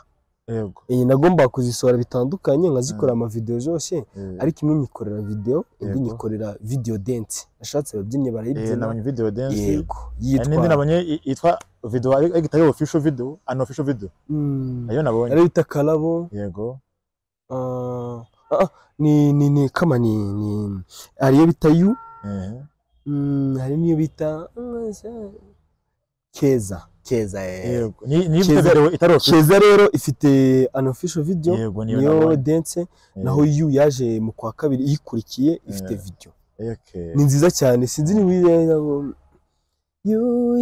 yego nagomba kuzisohora bitandukanye nkazikora ama video zose ariko imwe nyikorera video indi nyikorera video dance nashatse ababyinnyi barayibyina nabonye video dance yego yitwa nabonye yitwa video igitaye official video unofficial video ayo nabonye ari bita Kalabo yego ni kama ni ariyo bita you hari niyo bita Keza yego ni video itarofi Keza rero ifite unofficial video niyo dance naho you yaje mu kwa kabiri ikurikiye ifite video ni nziza cyane sinzi ni wirenga ngo you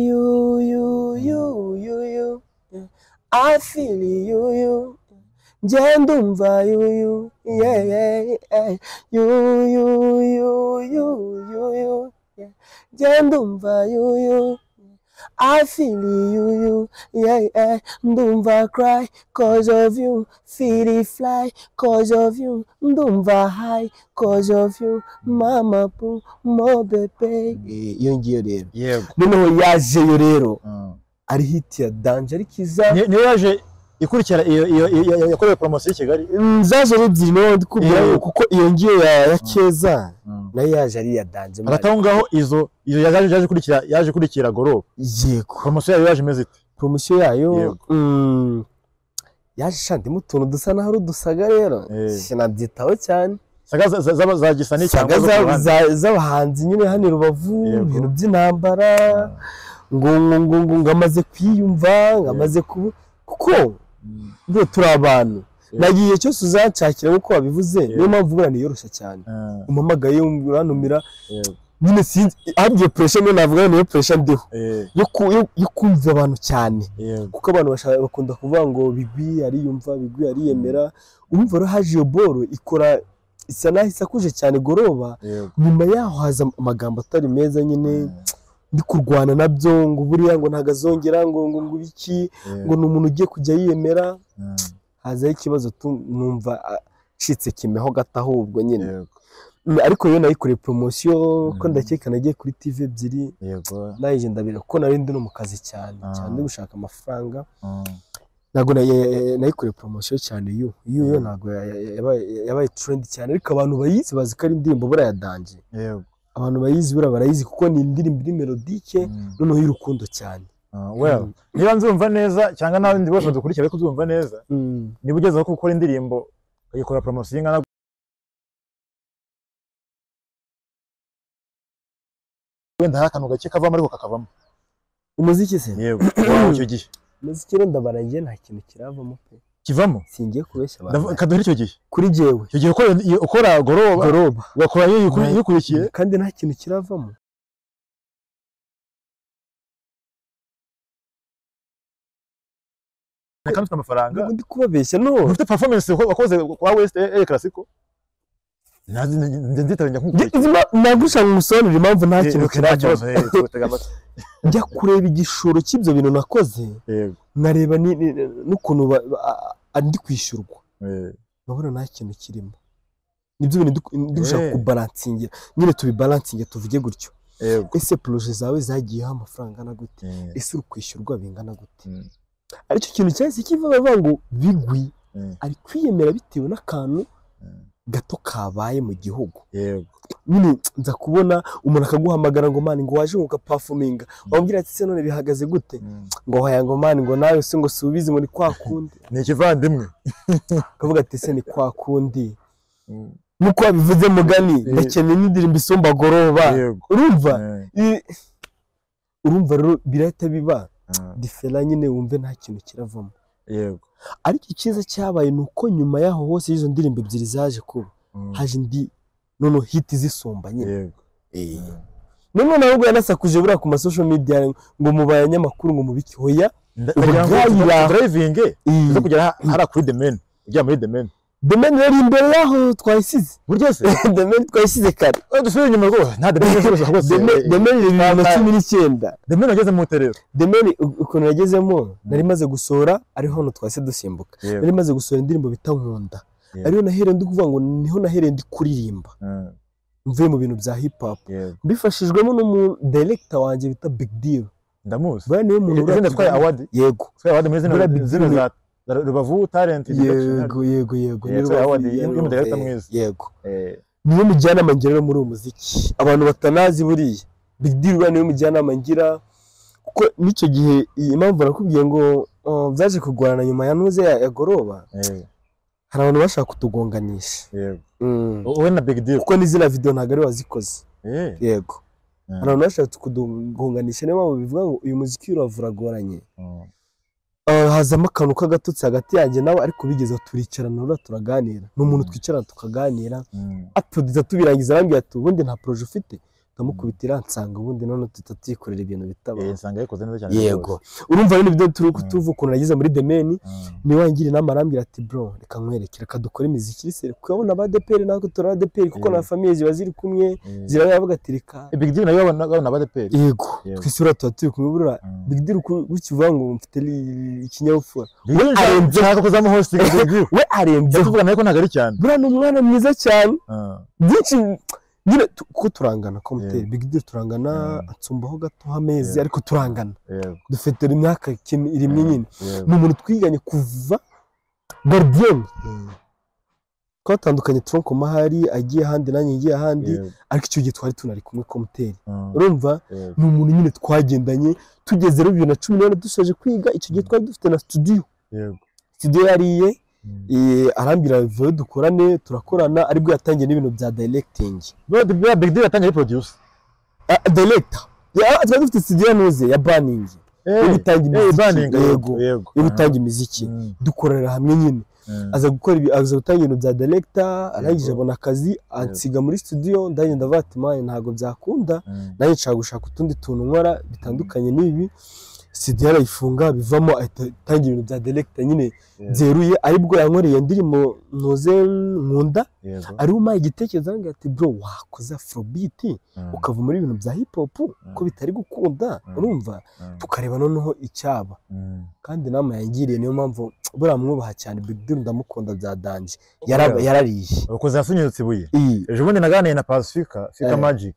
I feel you ndumva you ndumva you I feel you, ndumva cry cause of you, feel fly cause of you, ndumva high cause of you, mama poo, mo bebe. Iyo ngiyo rero. Yego. Noneho yaje yo rero. Ari hit ya Danje ari kiza. Niyo yaje ikurikira iyo yakorewe promotion i Kigali. Zaje ebyiri no ndikubwira kuko iyo ngiyo ya Keza. Nayo yaje ari ya Danje. Agataho ngaho izo yaje kurikira Goroba. Yego. Promotion yayo yaje imeze ite? Promotion yayo yaje shandi mu tuntu dusa naho rudusaga rero. Sinabyitaho cyane. Saga za gisani cyangwa z'abahanzi nyine hano Rubavu ibintu by'intambara ngo amaze kwiyumva ngamaze kuko ndio turi abantu nagiye cyose uzancakira uko wabivuze niyo mpamvu ubura niyoroshya cyane umamagaye uranumira nyine sinzi abye pressure no navuga niyo pressure ndiho yo kumva abantu cyane kuko abantu bakunda kuvuga ngo bigwi ariyumva bigwi ariyemera umva ro haje iyo boro ikora isa naho isakuje cyane Goroba nyuma yaho haza amagambo atari meza nyine ndi kurwana nabyo ngo buriya ngo ntagazongera ngo biki ngo n'umuntu ugiye kujya yiyemera haza ikibazo numva citse kimeho gataho ubwo nyine ariko yo nayikoreye promotion ko ndakeka nagiye kuri TV ebyiri yego naje ndabira ko nari ndi no mu kazi cyane gushaka amafaranga nago nayikoreye promotion cyane yo nago yabaye trend cyane ariko abantu bayizi bazi ko ari indirimbo bura Danje yego abantu bayizi bura barayizi kuko ni indirimbo iri melodique noneho y'urukundo cyane well niba nzumva neza cyangwa n'abandi bose dukurikira ariko uzumva neza niba ugezeho ko ukora indirimbo ukayikora promotion ingana wenda hakanu gake kavamo ariko kakavamo umuziki se yego icyo gihe umuziki rero ndabaragiye nta kintu kiravamo pe kivamo singiye kubeshya abantu kaduhira icyo gihe kuri jewe icyo gihe ukora Goroba ugakora yikurikiye kandi nta kintu kiravamo kandi ufite amafaranga ndi kubabeshya no ufite performance wakoze kwa West Classico nzitabenya nk'uko nagusha umusonera impamvu nta kintu kirabazo njya kureba igishoro cy'ibyo bintu nakoze nkareba n'ukuntu andi kwishyurwa nabona nta kintu kirimo nibyo bintu dushaka kubalansingira nyine tubibalansinge tuvuge gutyo ese projet zawe zagiyeho amafaranga na gute ese uri kwishyurwa bingana gute aricyo kintu cyahise kivuga ngo bigwi ari kwiyemera bitewe n'akantu gato kabaye mu gihugu nyine nza kubona umuntu akaguhamagara ngo mani ngo waje ngo performinga wambwira ati se none bihagaze gute ngo hoya ngo mani ngo nawe se ngo subize ngo ni kwa kundi ni ikivandimwe akavuga ati se ni kwa kundi nuko wabivuze mugani ndakeneye n'indirimbo isomba goroba urumva rero birahita biba difera nyine wumve nta kintu kiravamo ariko icyiza cyabaye nuko nyuma yaho hose izo ndirimbo ebyiri zaje kuba haje indi nono hit zisomba nyine none nabwo yanasakuje bura ku social media ngo mubaye abanyamakuru ngo mubiki hoya driving zo kugera hara kuri the men ujya muri the men yari imbere yaho twayisize buryo se the men twayisize kare dusubire inyuma rwo nta the men zose hose the men iri mu 19 the men ageze mu terero the men ukuntu yagezemo nari maze gusohora ari hano twase dusimbuka nari maze gusohora indirimbo bita nkunda ariyo nahere ndi kuvuga ngo niho nahere ndi kuririmba mvuye mu bintu bya hip hop bifashijwemo no director wanje bita Big Deal ndamuzi bane niyo muntu urende twaye award yego twaye award muri zino za Rubavu talent yego ni award y'umu director mwiza yego niyo mujyana mangerero muri umuziki abantu batanazi buriya Big Deal niyo mujyana mangira kuko nicyo gihe impamvu nakubwiye ngo byaje kugorana nyuma ya nuze ya goroba hari abantu bashaka kutugonganisha wowe na Big Deal kuko n'izina video ntago ari wazikoze yego hari abantu bashaka kutugonganisha niyo mpamvu bivuga ngo uyu muziki uravura goranye hazamo akantu k'agatutsi hagati yanjye nawe ariko bigeze turicarana turaganira n'umuntu twicarana tukaganira atudiza tubirangiza arambwira ati ubundi nta projet ufite ndamukubitira nsanga ubundi none tutatikorera ibintu bitaba nsanga yakoze neza cyane yego urumva rero ibyo turi kutuvuga ukuntu nagize muri the men ni wangira inama arambwira ati bro reka nkwerekera kadukora imiziki ise kubona ba DPR nako tura DPR kuko na famille ziba ziri kumwe zirayavuga ati reka Big Deal nayo babona ba DPR yego twisura turi kumwe burura Big Deal kukivuga ngo mfite ikinyabupfura we arenze nako kuzamo hosting we arenze tuvuga nayo ko ntago cyane bura n'umwana mwiza cyane byinshi nyine ko turangana komuteri Big Deal turangana atsumbaho gato hamezi ariko turangana dufite imyaka irimwe nyine ni umuntu twiganye kuva Guardian twatandukanye tronko mahari agiye ahandi nanjye ngiye ahandi ariko icyo gihe twari tunari kumwe komuteri urumva ni umuntu nyine twagendanye tugeze rero 2018 dusoje kwiga icyo gihe twari dufite na studio yariye arambira vuba dukorane turakorana aribwo yatangiye n'ibintu bya directing Big Deal yatangiye producer director twari dufite studio nuze ya banning ibitanga imiziki dukorera hamwe nyine aza gutanga ibintu bya director arangije abona akazi ansiga muri studio ndanye ndavuga ati manye ntago byakunda nayo nshaka gushaka utundi tuntu nkora bitandukanye n'ibi studio arayifunga bivamo atangira ibintu bya director nyine byeruye aribwo yankoreye ndirimbo noze nkunda ari umaye igitekerezo arambwira ati bro wakoze afrobeat ukava muri ibintu bya hip hop ko bitari gukunda urumva tukareba noneho icyaba kandi nama yangiriye niyo mpamvu buramwubaha cyane Big Deal ndamukunda bya danje yarariye ukoze yasunyutse ibuye ejo bundi naganiye na Pacifica Magic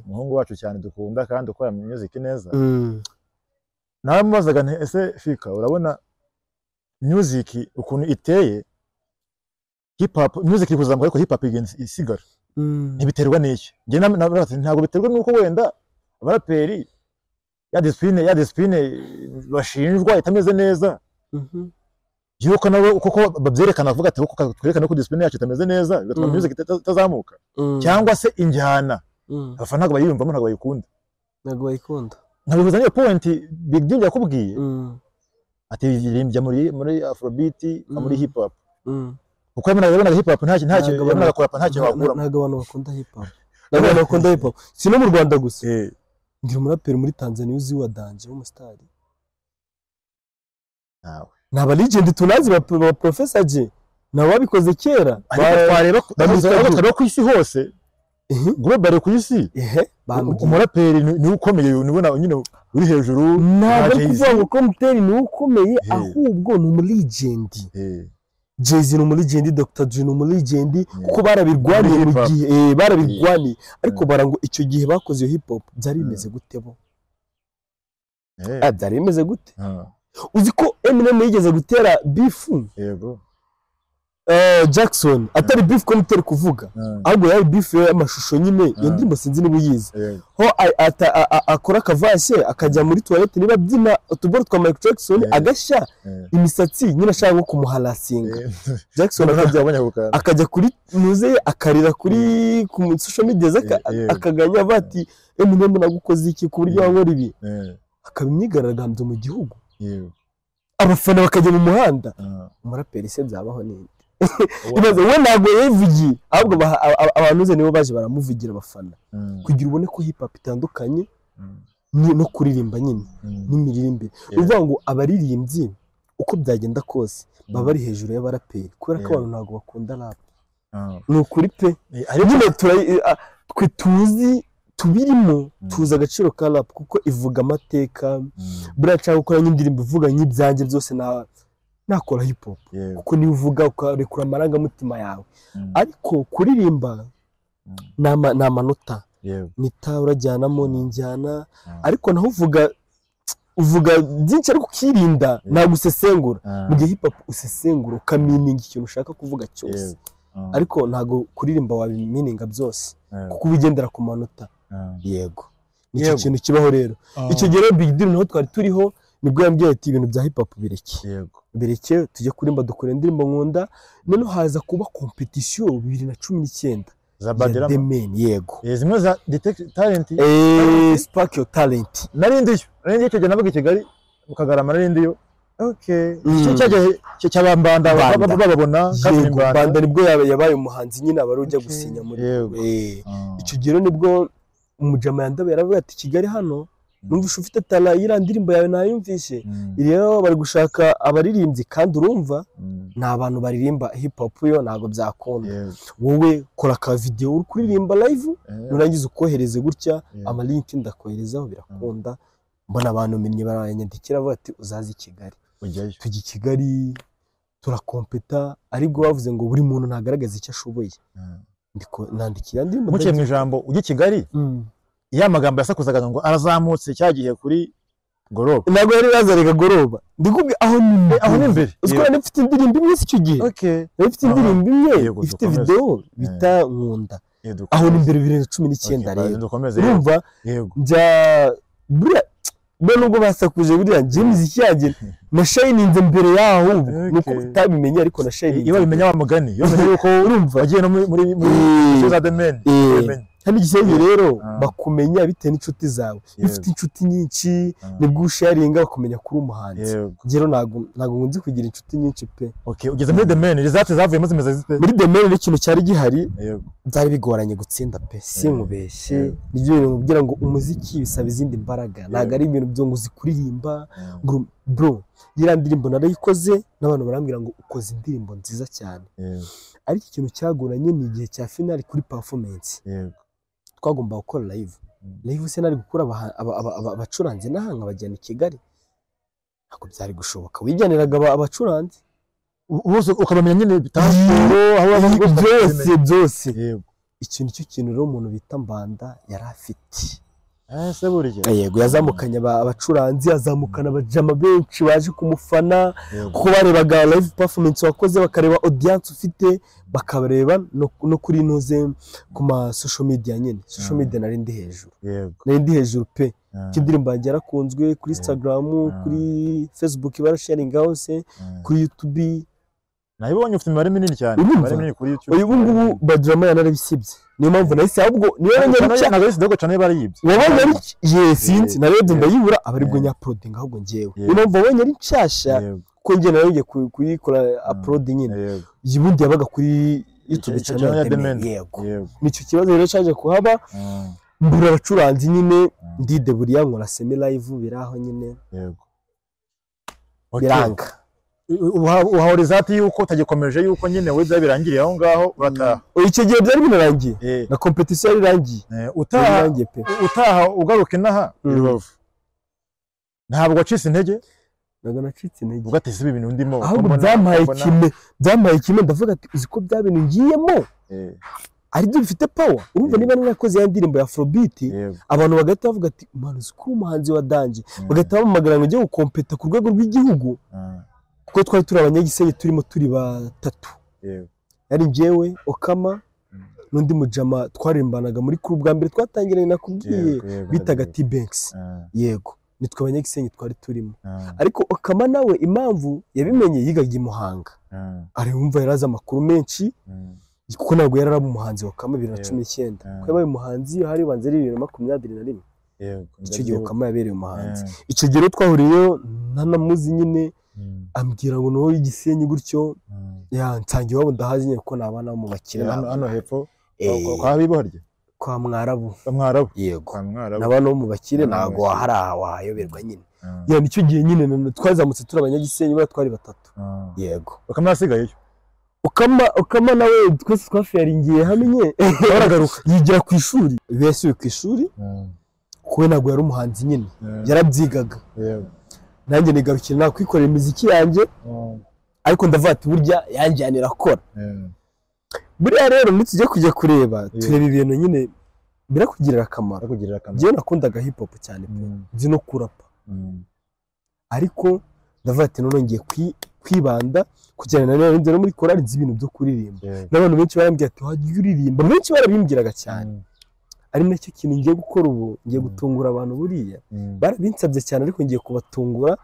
umuhungu wacu cyane dukunda kandi ukora music neza nawe mubazaga nti ese Fika urabona music ukuntu iteye hip hop music iri kuzamuka ariko hip hop isigara ntibiterwa n'iki nge ntabwo biterwa nuko wenda abaraperi ya discipline bashinjwa itameze neza yuko nabo kuko babyerekana avuga ati kuko twerekana ko discipline yacu itameze neza bigatuma music itazamuka cyangwa se injyana abafana ntabwo bayiyumvamo ntabwo bayikunda nabivuze niyo point Big Deal yakubwiye ati yirimbya muri afrobeat muri hip hop kuko yabona hip hop ntacyo yabona kurapa ntacyo wakura ntago abantu bakunda hip hop si no mu Rwanda gusa ngira umuraperi muri Tanzania uzi wa Danje w'umustar nawe naba legend tunazi ba Professor J nabo babikoze kera twareba ku isi hose global ku isi umuraperi ni ukomeye nibona nyine uri hejuru ntabwo kuvuga ngo komuteri ni ukomeye ahubwo ni umu legend Jay-Z ni umu legend Dr. Dre ni umu legend kuko barabirwaniye mu gihe barabirwaniye ariko barango icyo gihe bakoze hip hop byari bimeze gute bo byari bimeze gute uzi ko Eminem yigeze gutera beef yego Jackson atari beef ko muteri kuvuga ahubwo yari beef y'amashusho nyine iyo ndimo sinzi niba uyizi ho akora kavase akajya muri toilette niba byina utuboro twa Michael Jackson agashya imisatsi nyine ashaka nko kumuharasinga Jackson akajya kuri nuze akarira kuri ku social media akaganya bati Eminem nagukoze iki ku buryo wankora ibi akabimyigaragambye mu gihugu abafana bakajya mu muhanda umuraperi se byabaho ninde ibaze we ntabwo yavugiye ahubwo abantu ze nibo baje baramuvugira abafana kugira ubone ko hip hop itandukanye no kuririmba nyine n'imiririmbire uvuga ngo abaririmbyi uko byagenda kose baba bari hejuru y'abaraperi kubera ko abantu ntabwo bakunda rap ni ukuri pe nyine twe tuzi tubirimo tuza agaciro ka rap kuko ivuga amateka buraca gukora n'indirimbo ivuga nk'ibyanjye byose nakora hip hop kuko niba uvuga ukarekura amarangamutima yawe ariko kuririmba ni amanota nita urajyanamo n'injyana ariko naho uvuga byinshi ariko ukirinda ntabwo usesengura mu gihe hip hop usesengura ukamininga ikintu ushaka kuvuga cyose ariko ntabwo kuririmba wabimininga byose kuko ubigendera ku manota yego nicyo kintu kibaho rero icyo gihe Big Deal naho twari turiho nibwo yambwiye ati ibintu bya hip hop bireke tujye kurimba dukora indirimbo nkunda none haza kuba competition 2019 za Badirama yego zimwe za detect talent spark your talent narindiyo icyo gihe navuga i Kigali ukagarama narindiyo okay cyo cyabambanda bababona banda nibwo yabaye umuhanzi nyine abari ujya gusinya muri icyo gihe nibwo umujama yandabe yaravuga ati Kigali hano numvisha ufite tala yirandirimbo yawe nayumvishe rero bari gushaka abaririmbyi kandi urumva nta bantu baririmba hip hop yo nago byakunda wowe kora ka video uri kuririmba live nurangiza ukohereze gutya ama link ndakoherezaho birakunda mbona abantu minye baranyandikira bati uzazi Kigali tujye Kigali turakompeta ariko bavuze ngo buri muntu ntagaragaza icyo ashoboye ndiko nandikira ndi muke mu ijambo ujye Kigali ya magambo yasakuzaga ngo arazamutse cyagiye kuri Goroba nago yari bazarega Goroba ndikubwe aho ni imbere uziko nifite indirimbo imwe icyo gihe nifite indirimbo imwe ifite video bita nkunda aho ni imbere 2019 rero urumva njya buriya nubwo basakuje buriya James cyagiye na shininze mbere yaho nuko utabimenye ariko na shininze iyo bimenya wa mugani yo mbere yuko urumva wagiye no muri za the men kandi gisenge rero bakumenya bitewe n'inshuti zawe ufite inshuti nyinshi nibwo usharinga bakumenya kuri umuhanzi ngero ntago ngunzi kugira inshuti nyinshi pe ugeze muri the men result zavuyemo zimeze zite muri the men ikintu cyari gihari byari bigoranye gutsinda pe sinkubeshe nibyo bintu kugira ngo umuziki bisaba izindi mbaraga ntago ari ibintu byo ngo uzikuririmba bro yirandirimbo narayikoze n'abantu barambwira ngo ukoze indirimbo nziza cyane ariko ikintu cyagoranye ni igihe cya finale kuri performance twagomba gukora live se nari gukura abacuranze nahanga bajyana i Kigali nako byari gushoboka wijyaniraga abacuranze bose ukabamenya nyine bitashuro aho byose ikintu cyo kintu rero umuntu bita Mbanda yari afite se burya yego yazamukanye abacuranzi azamukana abajama benshi baje kumufana kuko barebaga live performance wakoze bakareba audience ufite bakabareba no kuri noze ku ma social media nyine social media nari ndi hejuru pe kindirimbo yanjye yarakunzwe kuri Instagram kuri Facebook barasharinga hose kuri YouTube nayibonye ufite imibare minini cyane imibare minini kuri YouTube ubu ngubu Badrama yanarabisibye niyo mpamvu nahise ahubwo niyo nagahise dogo cyane barayibye wabonye ari sinzi narebye ndayibura abaribwo nya uploading ahubwo ngewe niyo mpamvu wabonye ari nshasha ko nge nayo kuyikora upload nyine yibundi yabaga kuri YouTube channel ya The Men yego nicyo kibazo rero cyaje kuhaba mbura abacuranzi nyine ndide buriya nkora semi live biraho nyine yego biranga uhahora izati yuko utagikomeje yuko nyine wiza birangiriye aho ngaho urataha. Icyo gihe byari binarangiye na competition yari irangiye. Utaha ugaruka inaha Rubavu. Ntabwo wacitse intege? Ntabwo nacitse intege. Ugateze ibintu ndimo. Ahubwo byamaye kimwe ndavuga ati uzi ko bya bintu ngiyemo. Ari byo bifite power. Urumva niba narakoze ya ndirimbo ya Afrobeat abantu bagahita bavuga ati mwana uzi ko umuhanzi wa Danje bagahita bamamagara ngo ujye gukompeta ku rwego rw'igihugu. Kuko twari turi abanyagisenyi turimo turi batatu. Yari njyewe Okama n'undi mujama twarembanaga muri kuri bwa mbere twatangiranye nakubwiye bitaga T-Banks. Yego nitwe abanyagisenyi twari turimo. Ariko Okama nawe impamvu yabimenye yigaga i Muhanga. Ari wumva yaraza amakuru menshi kuko ntabwo yarari umuhanzi wa Okama 2019. Ko yabaye umuhanzi hari banze 2021. Icyo gihe Okama yabereye umuhanzi. Icyo gihe twahuriyeyo nanamuzi nyine ambwira ngo no igisenyi gutyo nsangiye wabo ndahazi nyine ko nabana mu bakire hano hepfo kwa Biborye kwa Mwarabu. Yego nabana mu bakire ntago hari wahayoberwa nyine. Nicyo gihe nyine twazamutse turi abanyagisenyi bara twari batatu. Yego Okama yasigayeyo. Okama nawe twese twafaringiye hamwe baragaruka yigira ku ishuri. Bese ku ishuri kuko ntabwo yari umuhanzi nyine yarabyigaga. Nanjye nigarukira nakwikorera imiziki yanjye ariko ndavuga ati burya yanjyanira akora. Buriya rero nitujye kujya kureba tureba ibintu nyine birakugirira akamaro. Njye nakundaga hip hop cyane pe nzi no kurapa ariko ndavuga ati none ngiye kwibanda kujyana na muri korali nzi ibintu byo kuririmba. N'abantu benshi barambwira ati wajya uririmba, benshi barabimbwiraga cyane. Ari nacyo kintu ngiye gukora ubu, ngiye gutungura abantu buriya barabinsabye cyane ariko ngiye kubatungura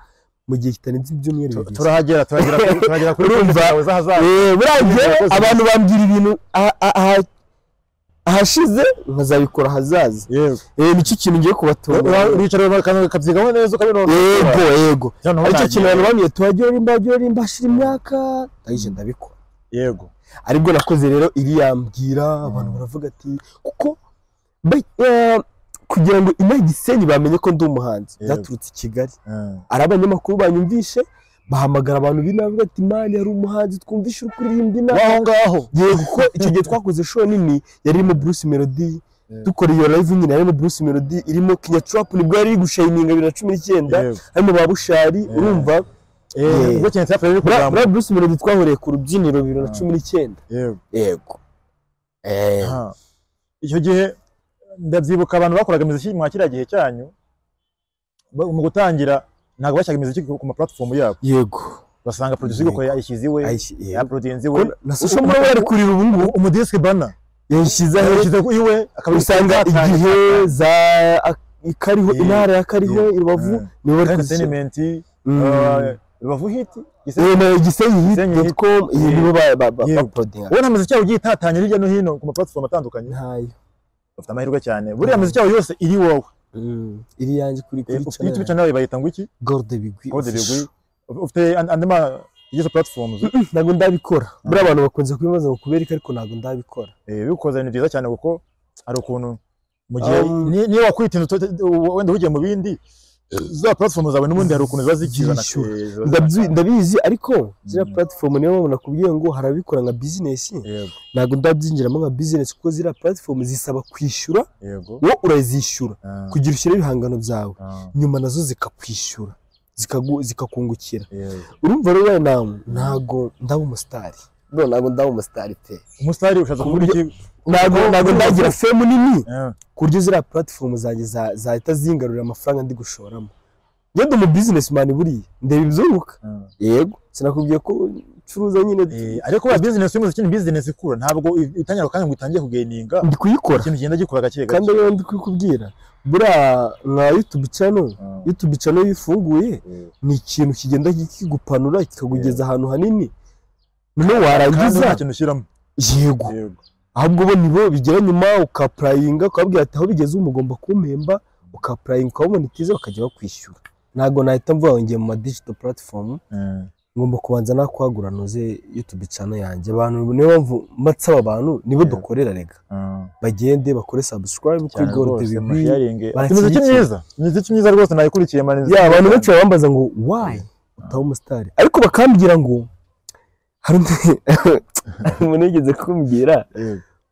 mu gihe kitarenze ibyumweru bibiri. Turahagera kuri zawe zahazaza. Burangiye abantu bambwira ibintu ahashize nkazabikora hazaza. Nicyo kintu ngiye kubatungura. Uricara bakabyigaho neza ukabinona. Yego aricyo kintu abantu bambwiye tuhagera hashira imyaka ndayije ndabikora. Yego aribwo nakoze rero iriyambwira abantu baravuga ati kuko kugira ngo Gisenyi bamenye ko ndi umuhanzi byaturutse i Kigali. Ari abanyamakuru banyumvishe bahamagara abantu binavuga ati mani yari umuhanzi twumvishe uri kuririmba aho ngaho. Yego kuko icyo gihe twakoze show nini yarimo Bruce Melody dukora iyo live nyine yarimo Bruce Melody irimo Kenya Trap nibwo yari gushininga 2019 harimo Babushari urumva. Ubwo Kenya Trap yari kugamba Bruce Melody twahoreye ku rubyiniro 2019. Yego icyo gihe ndabyibuka abantu bakoraga imiziki mu kiriya gihe cyanyu mu gutangira ntabwo bashaka imiziki ku ma platform yabo. Yego basanga producer yuko yashyize iwe ya producer we na social media bari kurira ubu ngubu umudisc bana yashyize iwe akabisanga igihe za ikariho intara ya Kariho Rubavu ni bari entertainment Rubavu hit Gisenyi hit.com nibo ba producer. Ubona muziki yawe ugiye itatanye hirya no hino ku ma platform atandukanye. Ntayo ufite amahirwe cyane buriya muziki yawe yose iri wowe. Iri yanjye kuri YouTube channel bayita ngo iki? Gorde Bigwi. Ufite andema izo platforms. Ntabwo ndabikora buriya abantu bakunze kubibaza ngo kubereka ariko ntabwo ndabikora. Bikoze ni byiza cyane kuko ari ukuntu mu gihe niyo wakwitinda wenda ugiye mu bindi za platform zawe n'ubundi hari ukuntu zazikizana. Ndabizi ariko zira platform niyo babona kubwiye ngo harabikora nka business. Ntabwo ndabyinjiramo nka business kuko zira platform zisaba kwishyura. Wo urazishyura kugira ushyire ibihangano byawe nyuma nazo zikakwishyura zikakungukira. Urumva rero ntabwo ndaba umustar. Ntabwo ndaba umustar pe. Umustar ushaza kuvuga iki? Ntabwo ndagira fame nini kuryo zira platform zanjye zahita zingarurira amafaranga ndi gushoramo. Ngende mu businessman buriya ndeba ibyunguka. Yego sinakubwiye ko curuza nyine ariko ba business y'umuziki ni business ikura ntabwo itangira kandi ngo itangiye kugeninga ndi kuyikora ikintu genda gikora gake gake. Kandi rero ndi kubwira buriya nka YouTube channel yifunguye ni ikintu kigenda kigupanura kikagugeza ahantu hanini none warangiza nta kintu ushyiramo. Yego ahubwo bo nibo bigera nyuma ukapurayinga ukabwira ati aho bigeze umugomba kumpemba ukapurayinga ukabonetiza bakajya bakwishyura. Ntabwo nahita mvuga ngiye mu digital platform ngomba kubanza nakwagura noze YouTube channel yanjye. Abantu niyo mpamvu matsaba abantu nibo dukorera rega bagende bakore subscribe kuri Gorde Bigwi. Imiziki myiza rwose nayikurikiye manzi. Abantu benshi bambaza ngo why utaba umusitari ariko bakambwira ngo hari umuntu yigeze kumbwira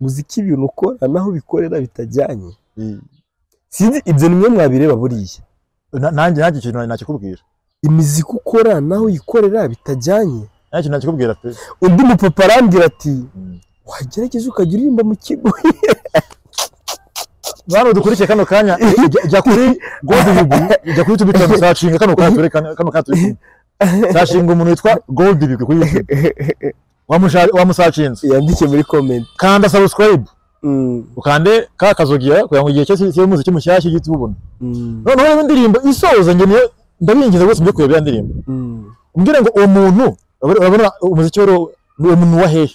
muziki ibintu ukora naho bikorera bitajyanye sinzi ibyo nimwe mwabireba buriya nanjye ikintu nakikubwira imiziki ukora naho uyikorera bitajyanye nanjye ikintu nakikubwira pe undi mupapa arambwira ati wagerageza ukajya uririmba mu kigo Bano dukurikiye kano kanya jya kuri Gold Bigwi jya kuri YouTube sacinga kano kanya turi sacinga umuntu witwa Gold Bigwi kuri YouTube wamusacinze yandike muri comment kanda subscribe ukande ka kazogira kugira ngo igihe cyose cy'umuziki mushyashya gitubona noneho indirimbo isoza ngene ndabingiza rwose mbye kuyobya indirimbo umbwire ngo uwo muntu urabona umuziki wero ni umuntu wa hehe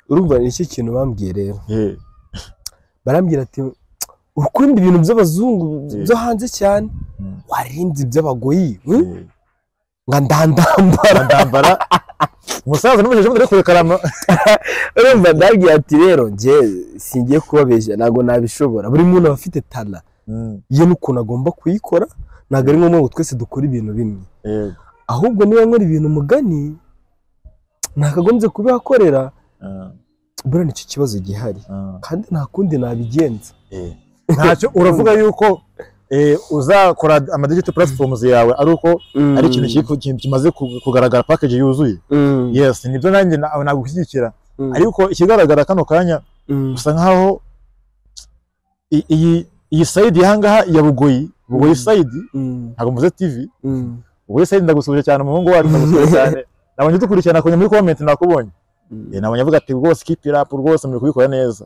urumva ni iki kintu bambwiye rero barambwira ati ukunda ibintu by'abazungu byo hanze cyane warinze iby'abagoyi nga ndambara umusaza n'umujeje muri kurekarama urumva ndabwiye ati rero nje singiye kubabeshya nago nabishobora buri muntu afite tala ye n'ukuntu agomba kuyikora nago ari ngombwa ngo twese dukora ibintu bimwe ahubwo niba nkora ibintu mugani nakagombye kubihakorera bura nicyo kibazo gihari kandi nta kundi nabigenza ntacyo uravuga yuko uzakora ama digital platforms yawe ari uko ari ikintu kimaze kugaragara package yuzuye yes nibyo nanjye nagushyigikira ariko ikigaragara kano kanya usa nkaho iyi side yangaha ya Bugoyi side ntago muze TV Bugoyi side ndagusubije cyane umuhungu wacu ndagusubije cyane nabonye dukurikirana kwenye muri comment nakubonye nabonye avuga ati rwose keep it up rwose muri kubikora neza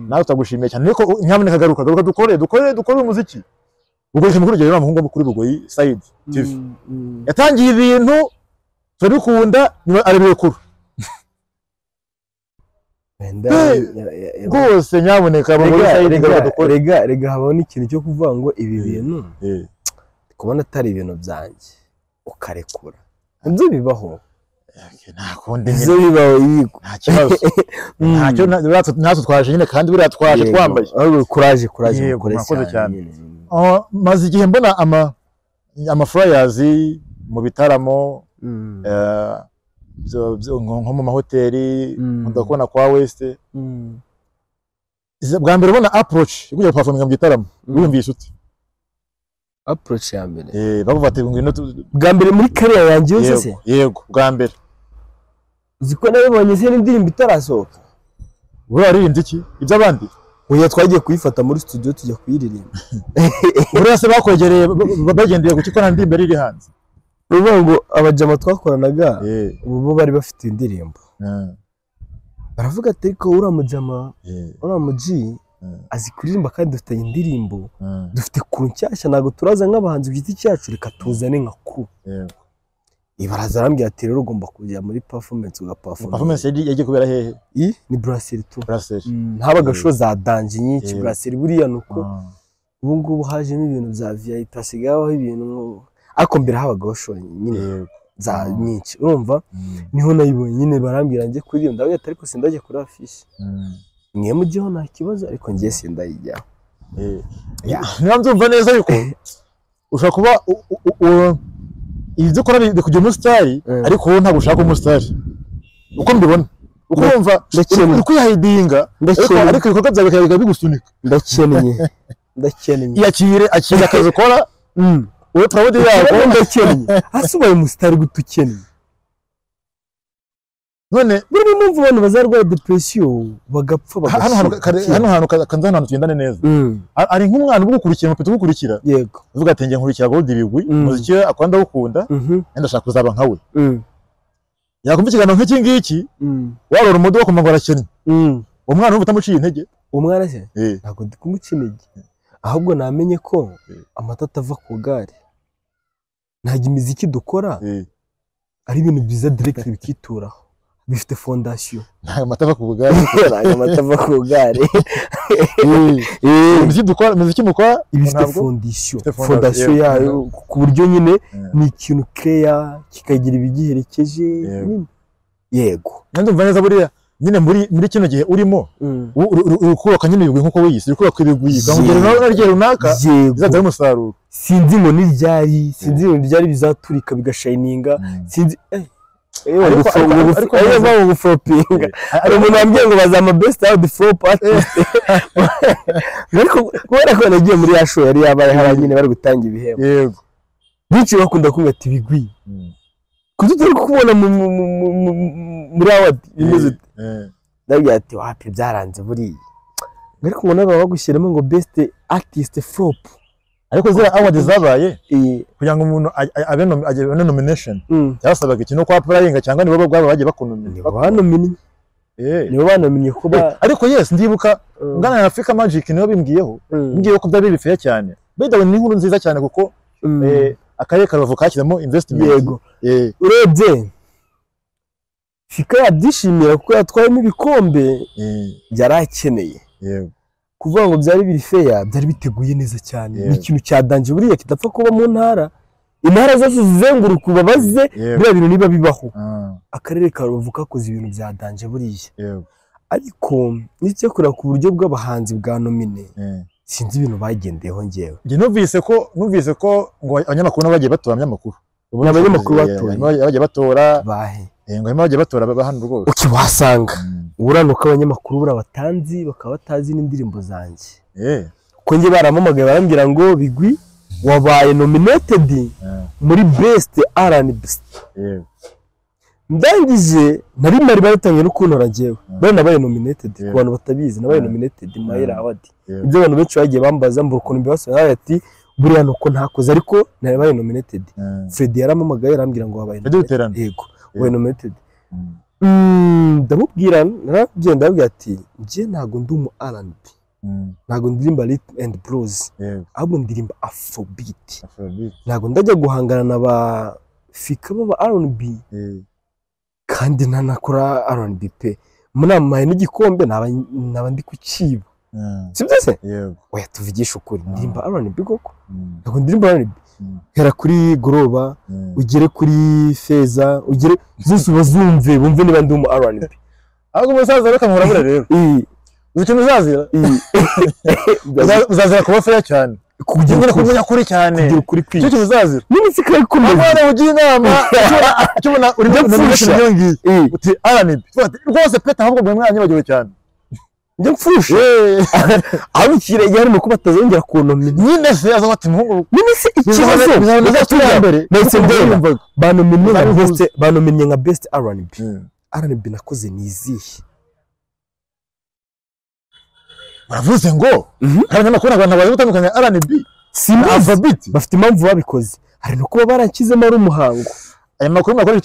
nawe utagushimiye cyane niko nyamuneka garuka dukore umuziki Bugoyi mukuru rero umuhungu kuri Bugoyi side TV yatangiye ibintu turikunda ari kuru rwose nyamuneka Bugoyi side dukore rega habona ikintu cyo kuvuga ngo ibi bintu kubona atari ibintu byanjye ukarekura ibyo bibaho nakundi nyine bibaho yiko nta kibazo ntacyo twaje nyine kandi buriya twaje twambaye courage murakoze cyane maze igihe mbona ama flyers mu bitaramo nko mu mahoteli ndakubona kwa West bwa mbere ubona approach kujya performing mu gitaramo wumvise ute approach ya mbere bavuga ati ngwino bwa mbere muri career yanjye yose yego bwa mbere uziko nabibonye se n'indirimbo itarasohoka wowe waririmbye iki iby'abandi oya twagiye kuyifata muri studio tujya kuyiririmba urase bakwegereye bagendeye ku kikona ndimbe riri hanze uvuga ngo abajama twakoranaga ubu bari bafite indirimbo baravuga ati ariko uramujama uramuji azi kuririmba kandi dufite indirimbo dufite kuru nshyashya nago turaza nk'abahanzi b'igiti cyacu reka tuzane nka ku ibaraza arambwira ati rero ugomba kujya muri performance performance yagiye kubera hehe ni Brasserie tu ntabaga show za danje nyinshi Brasserie buriya nuko ubu ngubu haje n'ibintu bya VIP asigaho ibintu ariko mbere habagaho show nyine za nyinshi urumva niho nayibonye nyine barambwira nje kuririmba ndavuga ati ariko sindajye kuri affiche mwe mujyeho nta kibazo ariko ngiye sindayijyaho niba mbyumva neza yuko ushobora kuba ibyo ukora bikujya umusitari ariko wowe ntabwo ushaka umusitari uko mbibona uko wumva uri kwihayidinga ariko ibikorwa byawe bikaba bigusunika ndakeneye yakire akazi ukora wowe proud yako ndakeneye asubaye umusitari gutukeneye none buri mpamvu abantu bazarwara depression bagapfa hano hantu kanza hano tugendane neza ari nk'umwana ugukurikira mupita ugukurikira yego uvuga ati ngiye nkurikira Gold Bigwi umuziki akunda gukunda ndashaka kuzaba nkawe yakumva ikiganiro nk'iki ngiki warora umudo wo kumagara cyane umwana ubu utamuciye intege umwana se ntabwo ndi kumuca intege ahubwo namenye ko amata atava ku gare ntajya imiziki dukora ari ibintu byiza direct bikituraho bifite fondation nta matava ku bugare nta matava ku bugare muziki mukora ibifite fondation yayo ku buryo nyine ni ikintu clear kikagira ibigiherekeje yego ndumva neza buriya nyine muri kino gihe urimo ukubaka nyine ibigwi nkuko wiyise uri kubaka ibigwi kamugera nawe nagiye runaka bizaza umusaruro sinzi ngo ni ryari bizaturika bigashininga sinzi ariko guflopinga ari umuntu wambwiye ngo bazama best out flop artist ariko kubera ko nagiye muri ya show yari yabaye hari nyine bari gutanga ibihembo yego bici bakunda kumva ati bigwi kuzutari kubona muri award bimeze ndagira ati wapi byaranze buri ariko ngo naba bagushyiramo ngo best artist flop ariko zira award zabaye kugira ngo umuntu abe nomination yasabaga ikintu kwa applying cyangwa nibo bwabo bagiye bakunomina nibo banomiye kuba ariko yes ndibuka ngana na Africa Magic nibo bimbwiyeho ngiye ko byari bifeye cyane bedawe ni inkuru nziza cyane kuko akarere karuvu kakiramo investment yego urebye Fika yabyishimira kuko yatwayemo ibikombe yarakeneye yego kuvuga ngo byari biri fair byari biteguye neza cyane ni ikintu cyadanje buriya kidapfa kuba mu ntara intara zose zizenguruka ubabaze biriya bintu niba bibaho akarere karuvu kakoze ibintu byadanje buriya ariko n'icyo kura ku buryo bw'abahanzi bwa nomine sinzi ibintu bagendeyeho ngewe nge numvise ko ngo abanyamakuru bagiye batora abanyamakuru abanyamakuru bagiye batora bahe ngo bagiye batora hano rwose ukibasanga uranuka abanyamakuru burabatanzi bakaba batazi n'indirimbo zanjye ko nge baramamagaye barambwira ngo bigwi wabaye nominated muri best R&B ndangije nari mari batangiye no kuntora ngewe bari nabaye nominated ku bantu batabizi nabaye nominated Mahera Award ibyo abantu benshi bagiye bambaza mbura ukuntu mbibasaba ati buriya nuko ntakoze ariko nabaye nominated Fred yaramamagaye arambwira ngo wabaye yego wabaye nominated ndamubwira naragenda abwira ati nje ntago ndi mu R&B ntago ndirimba rhythm and blues ahubwo ndirimba afrobeat ntago ndajya guhangana na ba Fika baba R&B kandi nanakora R&B pe munamaye n'igikombe naba ndi kukiba sibyo se oya tuvugisha ukuri ndirimba R&B koko ntago ndirimba R&B hera kuri Goroba ugere kuri Feza ugere zose bazumve bumve niba ndi mu R&B ahubwo musaza reka murabura rero uzi uzazira uzazira kuba fair cyane kugira kumenya kuri cyane kugira kuri kwiye cyo uzazira nini sikaye kumenya abana ugiye inama cyubona uri mu nyongi uti R&B rwose peta ahubwo bwe mwanya bagiwe cyane njye mfushe abukire yari mu kuba atazongera kunomina nyine se aza bati muhungu nini se ikibazo bizatujya mbere ndetse ndumva banominnye nka best R&B nakoze nizihe baravuze ngo abanyamakuru abantu bari gutandukanya R&B afrobeat bafite impamvu babikoze hari no kuba barankizemo ari umuhango aya makuru makuru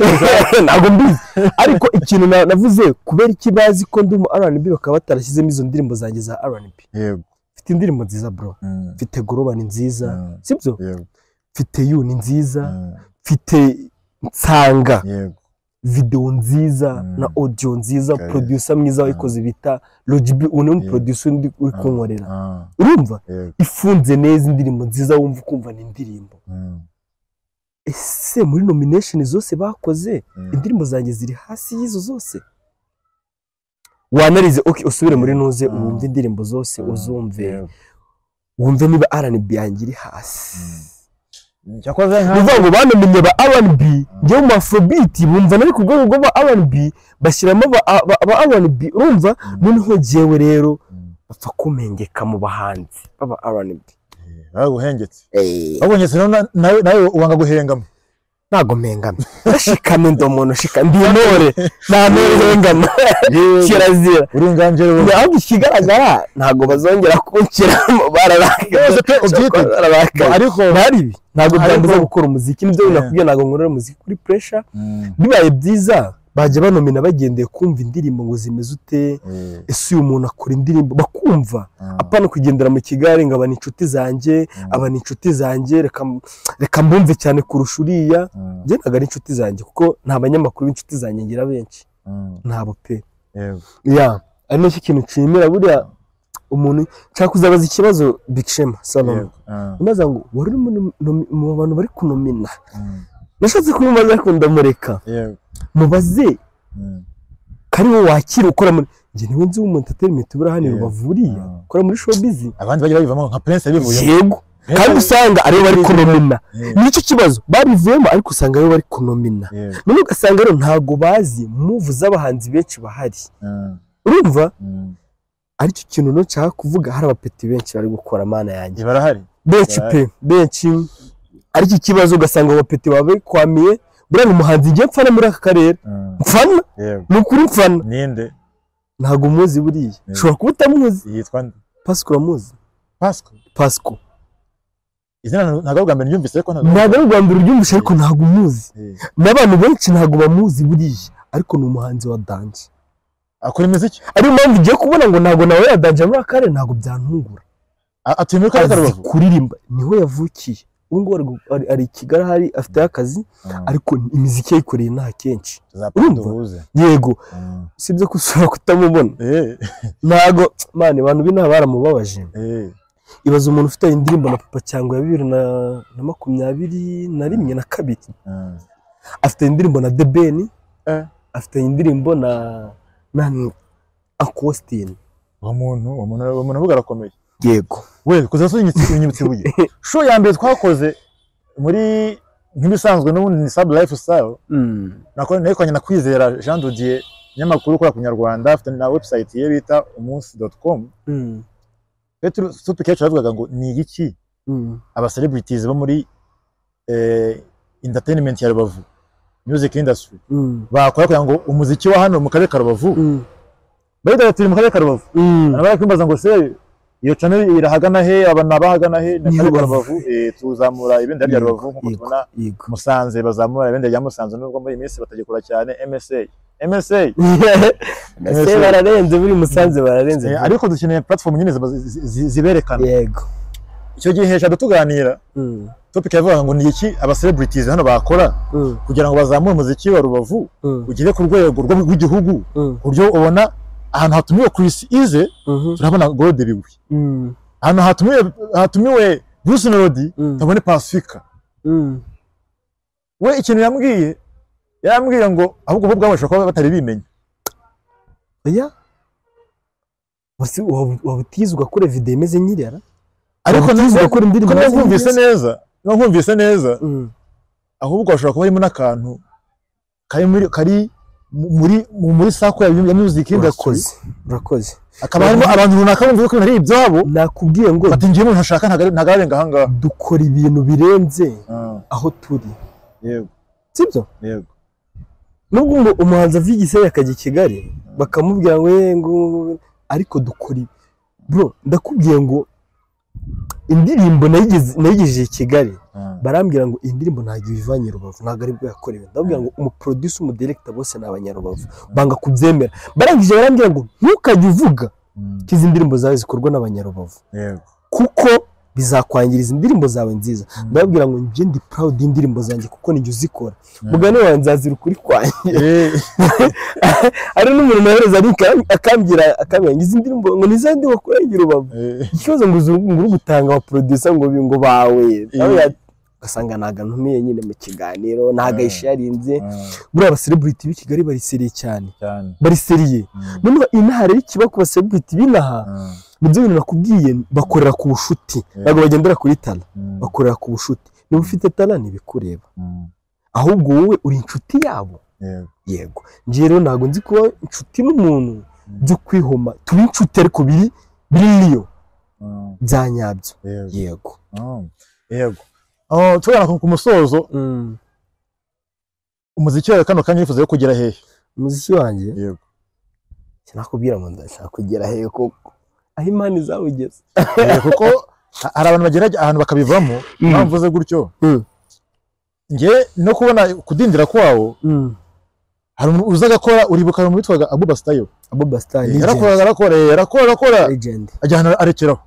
ntago mbizi ariko ikintu navuze kubera iki bazi ko ndi mu R&B bakaba batarashyizemo izo ndirimbo zanjye za R&B yego mfite indirimbo nziza bro mfite Goroba ni nziza sibyo mfite You ni nziza mfite Nsanga video nziza na audio nziza producer mwiza wayikoze bita Logibi uno producer ndi uri kunkorera urumva ifunze neza indirimbo nziza wumva ukumva ni indirimbo ese muri nomination zose bakoze indirimbo zanjye ziri hasi y'izo zose wanarize usubire muri nuze wumve indirimbo zose uzumve wumve niba R&B yanjye iri hasi cyakoze ngo banominye ba R&B ngewe mu afrobeat bumva nari ku rwego rwa R&B bashyiramo ba R&B urumva noneho jewe rero bapfa kumengeka mu bahanzi baba R&B baguhengetse abonyese nawe ubanga guhengama ntago mpengama shikame ndomuntu shika ndi intore nta mpengama kirazira uri inganje rero ahubwo ikigaragara ntago bazongera kunshyiramo bararaka ariko baribi ntago byambuza gukora umuziki nibyo nakubwiye ntago nkorera umuziki kuri pressure bibaye byiza bajya banomina bagendeye kumva indirimbo ngo zimeze ute ese uyu muntu akora indirimbo bakumva apana kugendera mu Kigali ngo abana inshuti zanjye reka mbumve cyane kurusha uriya njye ntago ari inshuti zanjye kuko nta banyamakuru b'inshuti zanjye ngira benshi ntabo pe ari n'iki kintu nshimira buriya umuntu nshaka kuzabaza ikibazo Big Shema Salome umaze ngo wari mu bantu bari kunomina nashatse kumubaza ariko ndamureka mubaze kari wo wakira ukora muri njye niwe nzi w'umuntu entertainment burahanira bavuriye ukora muri showbiz abandi bagiye babivamo nka Prince yabivuye yego kandi usanga aribo bari kunomina nicyo kibazo babivuyemo ariko usanga aribo bari kunomina none ugasanga rero ntago bazi move z'abahanzi benshi bahari urumva aricyo kintu no nshaka kuvuga hari abapeti benshi bari gukora mana yanjye barahari benshi pe benshi aricyo kibazo ugasanga abapeti babe kwamiye buriya umuhanzi ngiye mfana muri aka karere mfana ni ukuri mfana ninde ntago muzi buriya ushobora kuba utamuzi yitwa nde Pasco uramuzi Pasco izina ntago bwa mbere nyumvise ko ntago bwa mbere uryumvise ariko ntago umuzi n'abantu benshi ntago bamuzi buriya ariko ni umuhanzi wa danje akora imiziki ari mpamvu ugiye kubona ngo ntago nawe yadanje muri akare ntago byantungura atuye muri kare Rubavu kuririmba niho yavukiye ubwo ari Kigali hari afite akazi ariko imiziki yayikoreye nta kenshi urumva yego sibyo kusura kutamubona ntago mane abantu bina baramubabaje ibaza umuntu ufite indirimbo na Papa cyangwa ya 2021 na 2 afite indirimbo na Debeni afite indirimbo na Akostin umuntu avuga arakomeye yego we kuzaso inyibutse buye show ya mbere twakoze muri nk'ibisanzwe n'ubundi ni Sub Lifestyle nakoranye na Kwizera Jean Dodier nyamakuru ukora ku Nyarwanda afite na website ye bita umunsi.com Petro Supercatch avuga ngo ni iki aba celebrities bo muri entertainment ya Rubavu music industry bakora kugira ngo umuziki wa hano mu karere ka Rubavu bayita turi mu karere ka Rubavu nabara kwimbaza ngo se iyo channel irahagana he abana bahagana he na karere ka Rubavu tuzamura ibende bya Rubavu nko tubona Musanze bazamura ibende bya Musanze nubwo muri iminsi batagikora cyane MSA bararenze buri Musanze bararenze ariko dukeneye platform nyine ziberekana yego icyo gihe hesha tuganira topic yavuga ngo ni iki aba celebrities hano bakora kugira ngo bazamure umuziki wa Rubavu ugire ku rwego rw'igihugu buryo ubona ahantu hatumiwe Chris Ize turabona Gold Bigwi ahantu hatumiwe Bruce Melody tabone Pacifica we ikintu yambwiye ngo ahubwo bo bwabasha kuba batari bimenya oya wasi wabutizwa kure video imeze nk'irara ariko nizakora indirimbo nkumvise neza ahubwo ashobora kuba harimo n'akantu kari muri sako ya music industry urakoze akaba harimo abantu runaka bumva ko nari ibyabo nakubwiye ngo batingiye umuntu ashaka ntagarenga hanga dukora ibintu birenze aho turi yego sibyo yego nubwo ngo umuhanzi avigise yakajya Kigali bakamubwira ngo ariko dukora bro ndakubwiye ngo indirimbo nayigejeje Kigali barambwira ngo indirimbo ntagiye ivanye Rubavu ntago ari bwo yakorewe ndabwira ngo umuproducer umudirector bose n'abanyarubavu banga kubyemera barangije barambwira ngo ntukajye uvuga kizi indirimbo zawe zikorwa n'abanyarubavu yego kuko bizakwangiriza indirimbo zawe nziza ndabwira ngo njye ndi proud indirimbo zanjye kuko nijye uzikora mugane wanjye nzazira ukuri kwanye ari n'umuntu nahereza akambwira ngize indirimbo ngo nizandi wakoreye Rubavu ikibazo ngo uri gutanga wa producer ngo bawe gasanga naga ntumiye nyine mu kiganiro naga isharinze buri aba celebrity b'i Kigali bari seriye cyane bari seriye none intare ikiba ku ba celebrity binaha mubyo bintu nakubwiye bakorera ku bushuti ntabwo bagendera kuri tala bakorera ku bushuti niba ufite tala ntibikureba ahubwo wowe uri inshuti yabo yego ngiye rero ntabwo nzi kuba inshuti n'umuntu byo kwihoma turi inshuti ariko biri niyo bya nyabyo yego yego tugana ku musozo umuziki wawe kano kanya yifuza yo kugera hehe umuziki wanjye yego sinakubwira ngo ndashaka kugera hehe ko aho Imana izawugeza kuko hari abantu bagera ahantu bakabivamo bamvuze gutyo nge no kubona kudindira kwawo hari umuntu uza gakora uribuka mu bitwaga Abuba Style yarakora legend ajyana arekeraho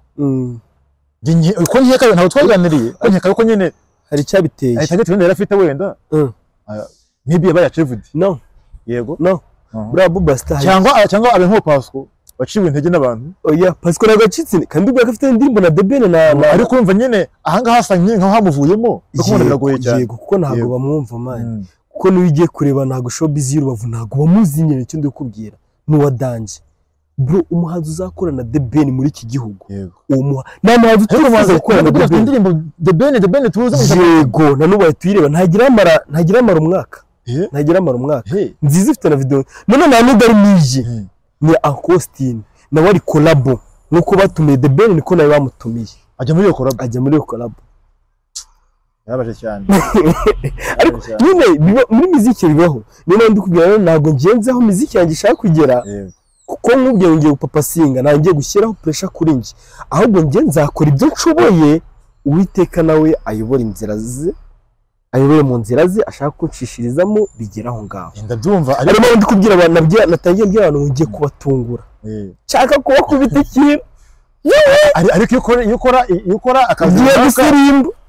uko nkeka ntawe twaganiriye ko nkeka ko nyine hari cyabiteye ahita gitwe yarafite wenda nibi yabaye achieved no yego no bra Abuba Style cyangwa abe nko Pasco waciwe intege n'abantu oya Pasco nagacitse kandi ubwo afite indirimbo na Debene na ariko umva nyine ahanga hasanye nka hamuvuyemo bakubona biragoye cyane yego kuko ntago bamwumva man kuko niyo ugiye kureba ntago showbiz y'Urubavu ntago bamuzi nyine cyo ndikubwira n'uwa Danje bro umuhanzi uzakora na The Ben muri iki gihugu yego uwo muhanzi tumaze gukora na The Ben tuza yego na n'ubu tuyireba ntagira amara umwaka ntagira amara umwaka nziza ifite na video none nta n'ubwo ari miji ni Austin na wari collabo nuko batumiye The Ben niko nawe bamutumiye ajya muri iyo collabo yabaje cyane ariko nyine muri muziki bibaho niyo ndi kubwira ntabwo ngenzeho muziki yanjye ishaka kugera kuko nkubwiye ngiye gupapa singa nangiye gushyiraho pressure kuri nje ahubwo nge nzakora ibyo nshoboye Uwiteka nawe ayobora inzira ze ayobora mu nzira ze ashaka kunshishirizamo bigeraho ngaho ndabyumva ariko ndi kubwira abantu natangiye mbwira abantu ngiye kubatungura nshaka kubakubita ikintu ariko iyo ukora akazi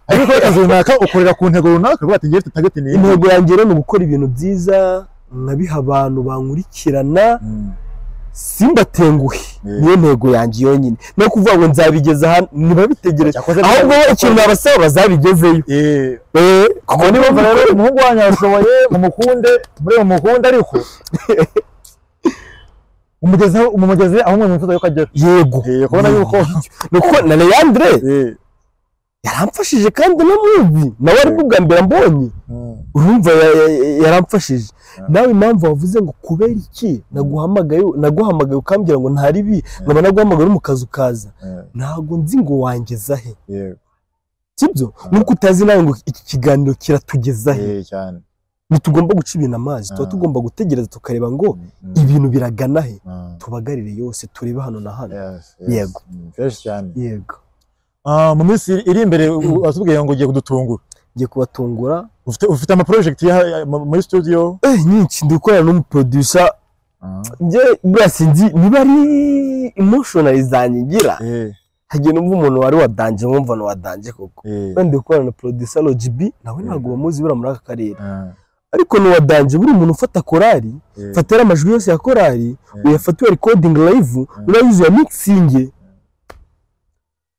ariko akazi runaka ukorera ku ntego runaka uvuga ati ngiye target ni intego yanjye rero ni gukora ibintu byiza nkabiha abantu bankurikirana simbatenguhe niyo ntego yanjye yonyine no kuvuga ngo nzabigeza hano niba bitegereje ahubwo ikintu nabasaba bazabigezeyo kuko niba rero umuhungu wanyu arashoboye mumukunde ariko umugeze aho umuntu mfuza yuko agera yego kubona yuko nuko na Leandre yaramfashije kandi no mubi nawe ari bwa mbere mbonye urumva yaramfashije nawe impamvu wavuze ngo kubera iki naguhamagaye ukambwira ngo ntaribi nkaba naguhamagaye mu kazi ukaza ntago nzi ngo wangeza he sibyo nuko utazi nawe ngo iki kiganiro kiratugeza he cyane nitugomba guca ibintu amazi tuba tugomba gutegereza tukareba ngo ibintu biragana he tubagarire yose turebe hano na hano yego yego mu minsi iri imbere watubwiye ngo ugiye kudutungura ngiye kubatungura ufite ama project muri studio nyinshi ndikorana n'umuproducer nje bwasinzi niba ari emotional zanyigira hagiye numva umuntu wari wadanje nkumva no wadanje koko kandi ukorana na producer LGB nawe ntago bamuzi bura muri aka karere ariko no wadanje buri muntu ufata korali fatera amajwi yose ya korali uyafatiwe recording live urayizo ya mixing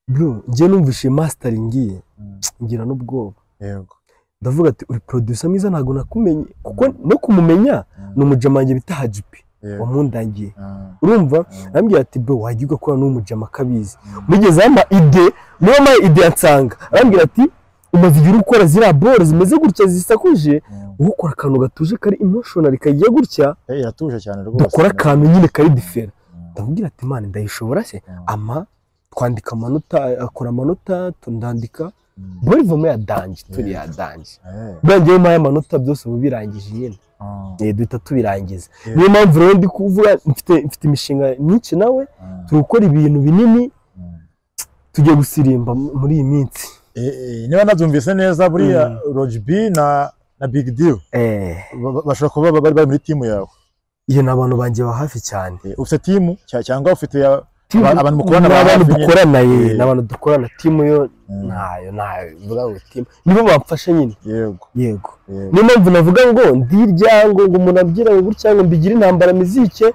bro nje numvishe mastering ngira n'ubwoba yego ndavuga ati uri producer mwiza ntago nakumenye kuko no kumumenya no mujamanje bita Hajipi wamundangiye urumva ambwiye ati bro wagiye gukora n'umujama kabizi mugeze ama ide niyo ma ide yansanga ambwiye ati umaze igihe ukora zira bore zimeze gutya zisakuje ukora akantu gatuje kari emotional kagiye gutya iratuje cyane rwose ukora akantu nyine kari different ndamubwira ati man ndayishobora se ama twandika amanota akora amanota tundandika buri vamo ya Danje turi ya Danje bwangiye ma amanota byose ubirangije nyine duhita tubirangiza niyo mpamvu rero ndi kuvuga mfite imishinga nyinshi nawe turukora ibintu binini tugiye gusirimba muri iyi minsi niba nabyumvise neza buriya LGB na Big Deal bashobora kuba bari muri team yawe iyo nabantu banje ba hafi cyane ufite team cyangwa ufite abantu n'abantu dukorana team yo nayo vuga ngo team nibo bamfasha nyine yego niyo mpamvu navuga ngo ndirya ngo umuntu abwira ngo gutya ngo mbigira intambara mizike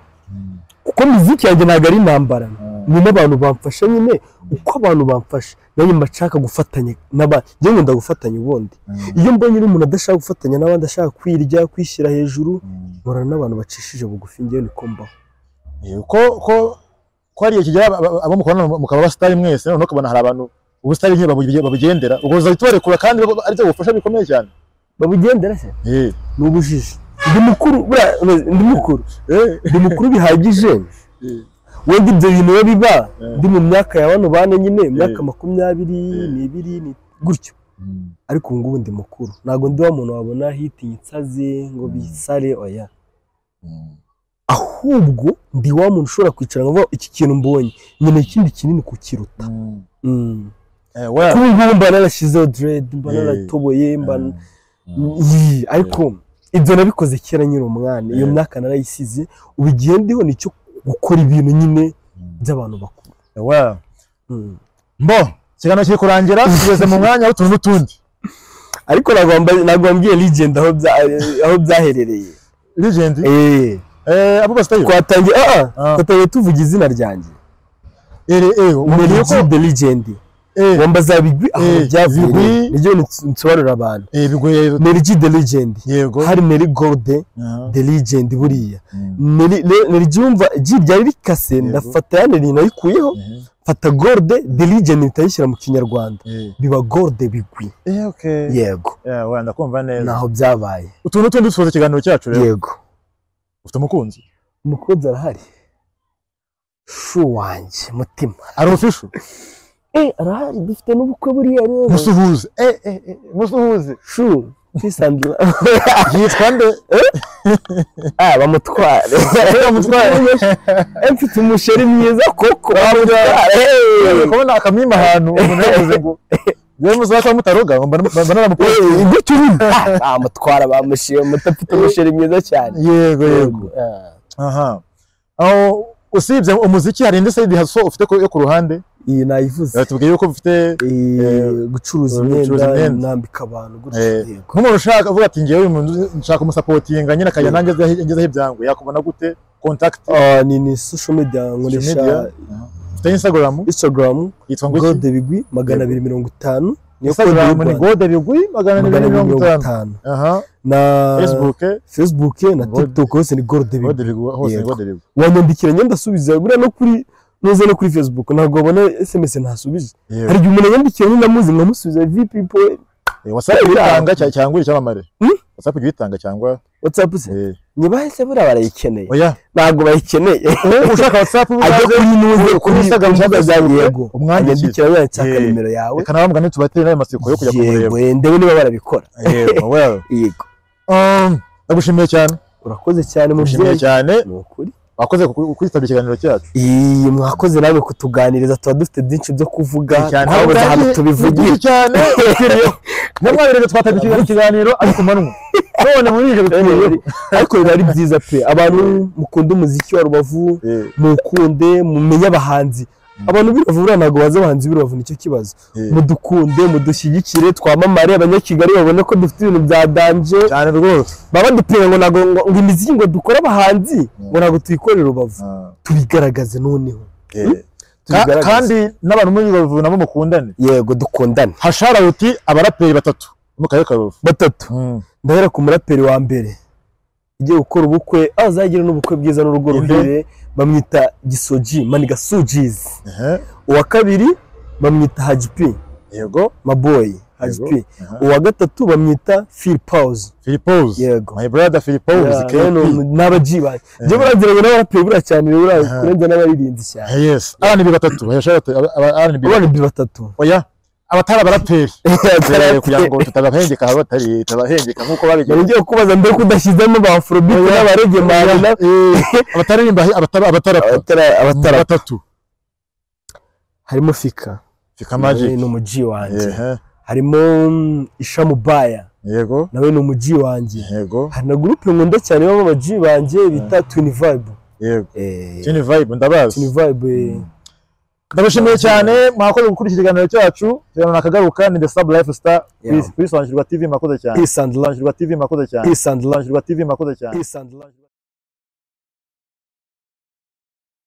kuko miziki yanjye ntago ari intambara ni n'abantu bamfasha nyine uko abantu bamfasha nanjye mbashaka gufatanya njye nkunda gufatanya ubundi iyo mbonye umuntu adashaka gufatanya n'abandi ashaka kwirya kwishyira hejuru nkora n'abantu bacishije bugufi njye niko mbaho ko hari igihe abo mukorana mukaba abasitari mwese noneho ukabona hari abantu ubusitari nke babugendera ubwo uzabitubarekura kandi aribyo bufasha bikomeye cyane babugendera se ni ubujiji ndi mukuru bihagije wenda ibyo bintu biba ndi mu myaka ya bano bane nyine myaka 22 gutyo ariko ubu ngubu ndi mukuru ntago ndi wa muntu wabona hitinye itsaze ngo bisare oya ahubwo ndi wa muntu ushobora kwicara ngo iki kintu mbonye nyine ikindi kinini kukiruta kuba mba narashyizeho dread mba naratoboye ariko ibyo nabikoze kera nyine umwana iyo myaka narayisize ubu igihe ndiho nicyo gukora ibintu nyine by'abantu bakuru mbo kigano kiri kurangira tugeze mu mwanya w'utuntu n'utundi ariko nagomba mbwiye Legend aho byaherereye Legend abo basitayo twatangiye tuvuga izina ryanjye umenye ko The Legend wambaza bigwi aho byavuye nibyo nsobanurira abantu bigwi Neri the Legend yego hari Neri Gold the Legend buriya Neri jumva ryari rikase ndafata yaneri nayikuyeho fata Gold the Legend bitayishyira mu kinyarwanda biba Gold bigwi okay yego wenda kumva neza naho byabaye utuntu tundi dusoza ikiganiro cyacu rero yego ufite umukunzi arahari shu wanje mutima ari official arahari dufite n'ubukwe buriya rero musuhuze musuhuze shu kwisandura yitwa nde bamutware mfite umusheri mwiza koko kubona akamima ahantu umuntu yavuze ngo yewe muzaka mutaroga mbana mupost igutyo amutwara bamushiye mutafite umusheri mwiza cyane yego aha aho usibye umuziki hari indi side haso ufite yo ku ruhande iyi nayivuze tubwiye yuko ufite gucuruza imyenda nambika abantu gutyo nk'umuntu ushaka avuga ati ngiye uyu muntu nshaka umusapotinga nyine akajya nanjye ngezeho ibyango yakubona gute contact ni social media nkoresha ufite Instagram yitwa ngo Gold Bigwi 250 Instagram ni Gold Bigwi 250 aha na Facebook na TikTok hose ni Gold Bigwi hose Gold Bigwi wanyandikira ndasubiza buriya no kuri noze no kuri Facebook ntabwo babona SMS ntasubije hari igihe umuntu yandikiye n'inamuzi nkamusubiza people WhatsApp bitanga cyangwa icyamamare WhatsApp bitanga cyangwa WhatsApp se nibahise bura barayikeneye oya ntabwo bayikeneye ushaka WhatsApp kuri Instagram yego umwandikira yacaka nimero yawe kana bambwa ntitubateye nayo masiko yo kujya kumureba yego ndewe niba barabikora yego yego ndagushimiye cyane urakoze cyane mushimiye cyane nukuri wakoze kwitabira ikiganiro cyacu mwakoze nawe kutuganiriza tuba dufite byinshi byo kuvuga twabuze ahantu tubivugira cyane nyamwabirere twatabira ikiganiro ariko manwa none muri ije ariko biba ari byiza pe abantu mukunda umuziki wa Rubavu mukunde mumenye abahanzi abantu biravura ntago baza abahanzi biravuna nicyo kibazo mudukunde mudushyigikire twamamare abanyakigali babone ko dufite ibintu bya danje cyane rwose baba dupira ngo nago ngo imiziki ngo dukora abahanzi ngo nago tuyikorera Rubavu tubigaragaze noneho kandi n'abantu muri Rubavu nabo mukundane yego dukundane hashara uti abaraperi batatu mu karere ka Rubavu batatu ndahera ku muraperi wa mbere igiye gukora ubukwe azagira n'ubukwe bwiza n'urugo ruhire bamwita Gisoji Maniga Sujiz uwa kabiri bamwita Haji P yego maboy Haji P uwa gatatu bamwita Phil Pause yego my brother Phil Pause n'abajiba je buraziranye n'abaraperi bura cyane kurenza n'abaririnzi cyane yes R&B batatu R&B batatu oya abatara baraperi kugira ngo tutabahengeka abatari tabahengeka nkuko babigiye ngiye kubaza mbere kudashyizemo ba Afrobeat n'abarege marina abatarimba abatara batatu harimo Fika Magic ni umuji wanje harimo Ishamubaya yego nawe ni umuji wanje yego hari na groupe nkunda cyane baba abaji banje bita Twin Vibe yego Twin Vibe ndabazi Twin Vibe ndabashimiye cyane mwakoze gukurikira ikiganiro cyacu cyane nakagaruka ni The Sub Lifestyle kuri Sobanukirwa TV mwakoze cyane Sobanukirwa TV mwakoze cyane